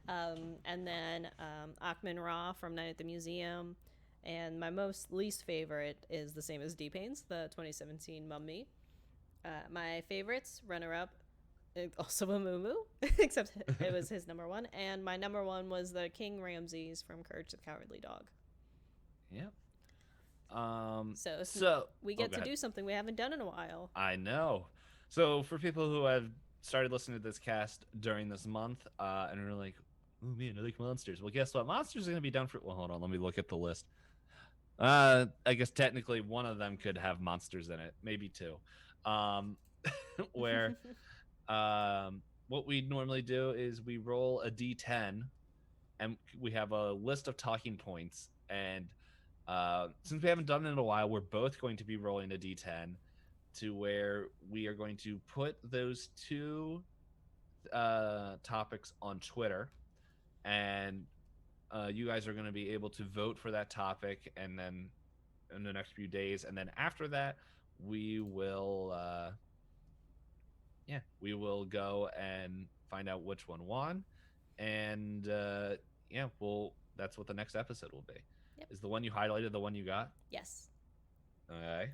And then Achman Ra from Night at the Museum. And my most least favorite is the same as DPayne's, the 2017 Mummy. My favorites, runner-up, also a Moo Moo, except it was his number one. And my number one was the King Ramses from Courage the Cowardly Dog. Yep. So we get to do something we haven't done in a while. I know. So for people who have started listening to this cast during this month, and are like, "Oh man, I like monsters." Well, guess what? Monsters are going to be done for. Well, hold on. Let me look at the list. I guess technically one of them could have monsters in it, maybe two. Where what we normally do is we roll a d10, and we have a list of talking points. And since we haven't done it in a while, we're both going to be rolling a d10 to where we are going to put those two topics on Twitter, and you guys are going to be able to vote for that topic, and then in the next few days, and then after that, we will go and find out which one won, and that's what the next episode will be. Yep. Is the one you highlighted the one you got? Yes. Okay.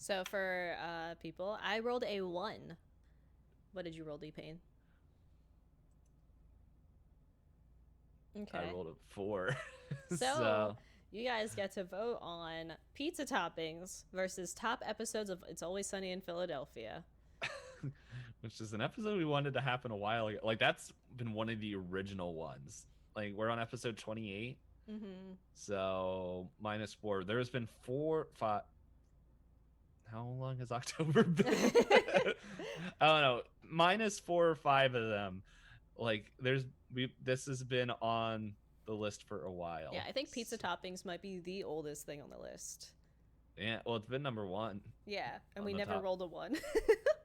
So for people, I rolled a 1. What did you roll, DPayne? Okay. I rolled a 4. So you guys get to vote on pizza toppings versus top episodes of It's Always Sunny in Philadelphia. Which is an episode we wanted to happen a while ago. Like, that's been one of the original ones. Like, we're on episode 28. Mm-hmm. So -4. There's been 4, 5. How long has October been? I don't know. -4 or 5 of them. Like, this has been on the list for a while. Yeah, I think pizza toppings might be the oldest thing on the list. Yeah, well, it's been number 1. Yeah, and we never rolled a 1.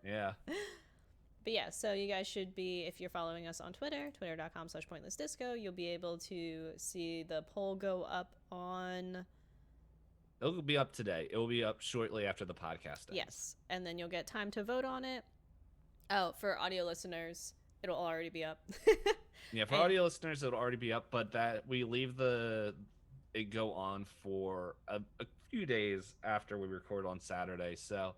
Yeah. But yeah, so you guys should be, if you're following us on Twitter, twitter.com/pointlessdisco, you'll be able to see the poll go up on... It'll be up today. It will be up shortly after the podcast ends. Yes, and then you'll get time to vote on it. Oh, for audio listeners, it'll already be up. Yeah, for audio listeners, it'll already be up, but that we leave it go on for a few days after we record on Saturday. So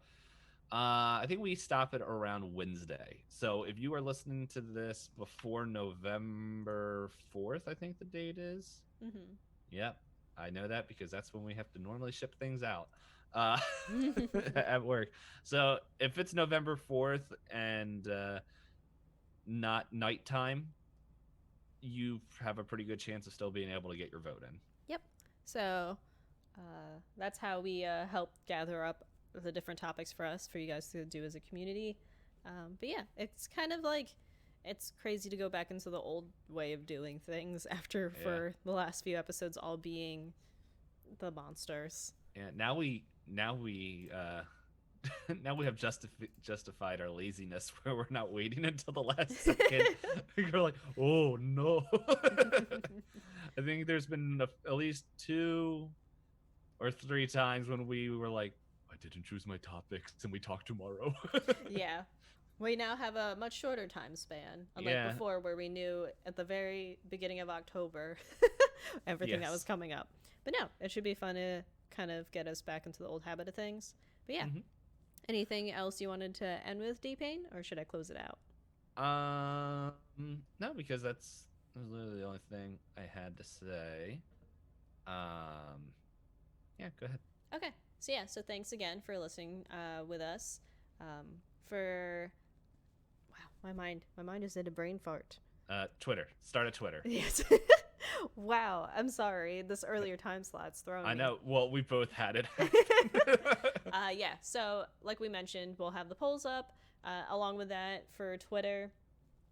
I think we stop it around Wednesday. So if you are listening to this before November 4th, I think the date is. Mm-hmm. Yep, I know that because that's when we have to normally ship things out at work. So if it's November 4th and not nighttime, you have a pretty good chance of still being able to get your vote in. Yep. So that's how we help gather up the different topics for you guys to do as a community. But yeah, it's kind of like, it's crazy to go back into the old way of doing things after for the last few episodes all being the monsters. Yeah, now we now we have justified our laziness where we're not waiting until the last second. We're like, oh no. I think there's been at least 2 or 3 times when we were like, I didn't choose my topics and we talk tomorrow. Yeah. We now have a much shorter time span, unlike before where we knew at the very beginning of October everything that was coming up. But no, it should be fun to kind of get us back into the old habit of things. But yeah. Mm-hmm. Anything else you wanted to end with, DPayne, or should I close it out? No, because that's literally the only thing I had to say. Yeah, go ahead. Okay. So thanks again for listening with us. Wow, my mind is in a brain fart. Twitter. Start a Twitter. Yes. Wow, I'm sorry. This earlier time slot's thrown me. I know. Well, we both had it. Yeah, so like we mentioned, we'll have the polls up. Along with that, for Twitter,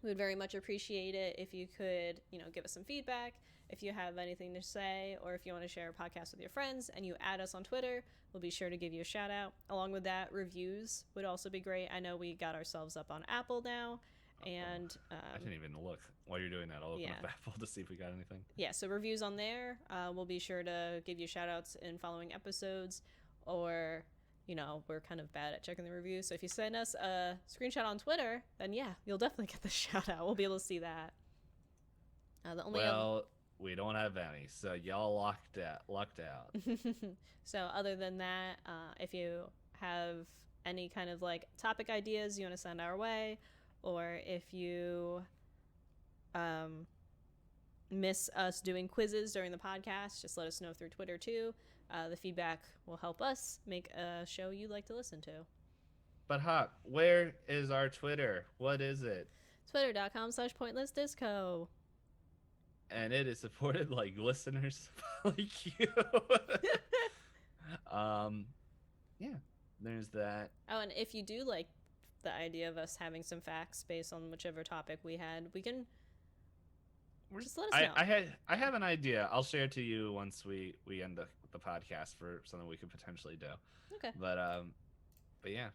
we would very much appreciate it if you could, give us some feedback. If you have anything to say, or if you want to share a podcast with your friends and you add us on Twitter, we'll be sure to give you a shout out. Along with that, reviews would also be great. I know we got ourselves up on Apple now. And I didn't even look while you're doing that. I'll open up Apple to see if we got anything. Yeah, so reviews on there. We'll be sure to give you shout outs in following episodes, or we're kind of bad at checking the reviews, so if you send us a screenshot on Twitter, then you'll definitely get the shout out. We'll be able to see that. We don't have any, so y'all lucked out. So other than that, if you have any kind of like topic ideas you want to send our way, or if you miss us doing quizzes during the podcast, just let us know through Twitter too. The feedback will help us make a show you'd like to listen to. But Hop, where is our Twitter? What is it? Twitter.com/pointlessdisco. And it is supported like listeners like you. Yeah, there's that. Oh, and if you do like the idea of us having some facts based on whichever topic we had, we can just let us know. I have an idea. I'll share it to you once we end the podcast for something we could potentially do. Okay. But yeah.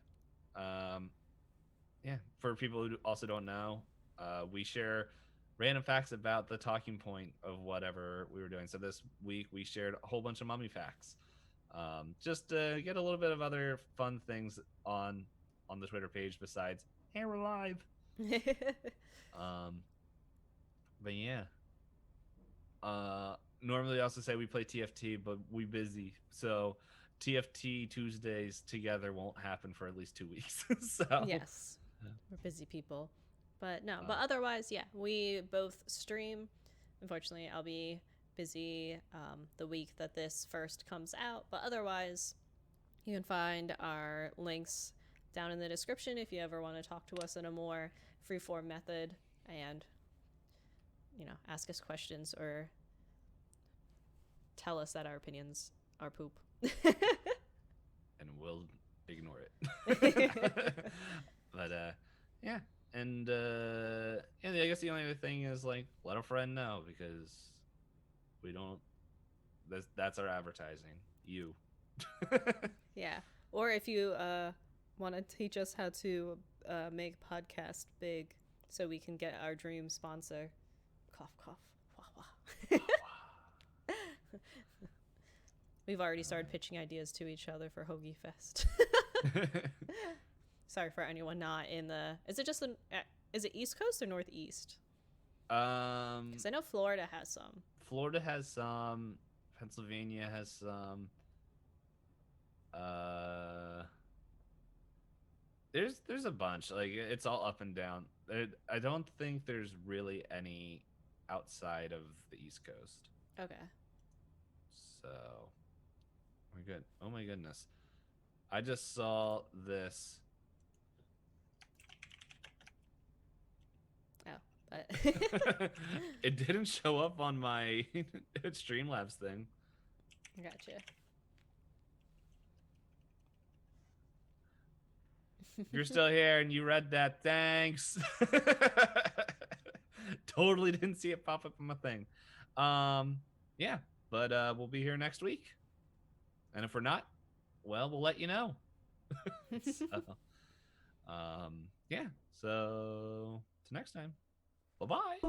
Yeah, for people who also don't know, we share random facts about the talking point of whatever we were doing. So this week we shared a whole bunch of mummy facts, just to get a little bit of other fun things on the Twitter page besides, hey, we're live. But yeah, normally I also say we play TFT, but we busy, so TFT Tuesdays together won't happen for at least 2 weeks. So Yes, we're busy people. But no, but uh, otherwise, yeah, we both stream. Unfortunately, I'll be busy the week that this first comes out. But otherwise, you can find our links down in the description if you ever want to talk to us in a more freeform method and, ask us questions or tell us that our opinions are poop. and we'll ignore it. But yeah. And yeah, I guess the only other thing is like let a friend know, because we don't. That's our advertising. You. Yeah. Or if you want to teach us how to make podcast big so we can get our dream sponsor. Cough, cough. Wah, wah. We've already started pitching ideas to each other for Hoagie Fest. Sorry for anyone not in the. Is it just is it East Coast or Northeast? Because I know Florida has some. Florida has some. Pennsylvania has some. There's a bunch. Like it's all up and down. I don't think there's really any outside of the East Coast. Okay. So we're good. Oh my goodness. I just saw this. Oh, but It didn't show up on my Streamlabs thing. Gotcha. You're still here and you read that. Thanks. Totally didn't see it pop up on my thing. Yeah, but we'll be here next week. And if we're not, well, we'll let you know. So, yeah. So, till next time. Bye-bye.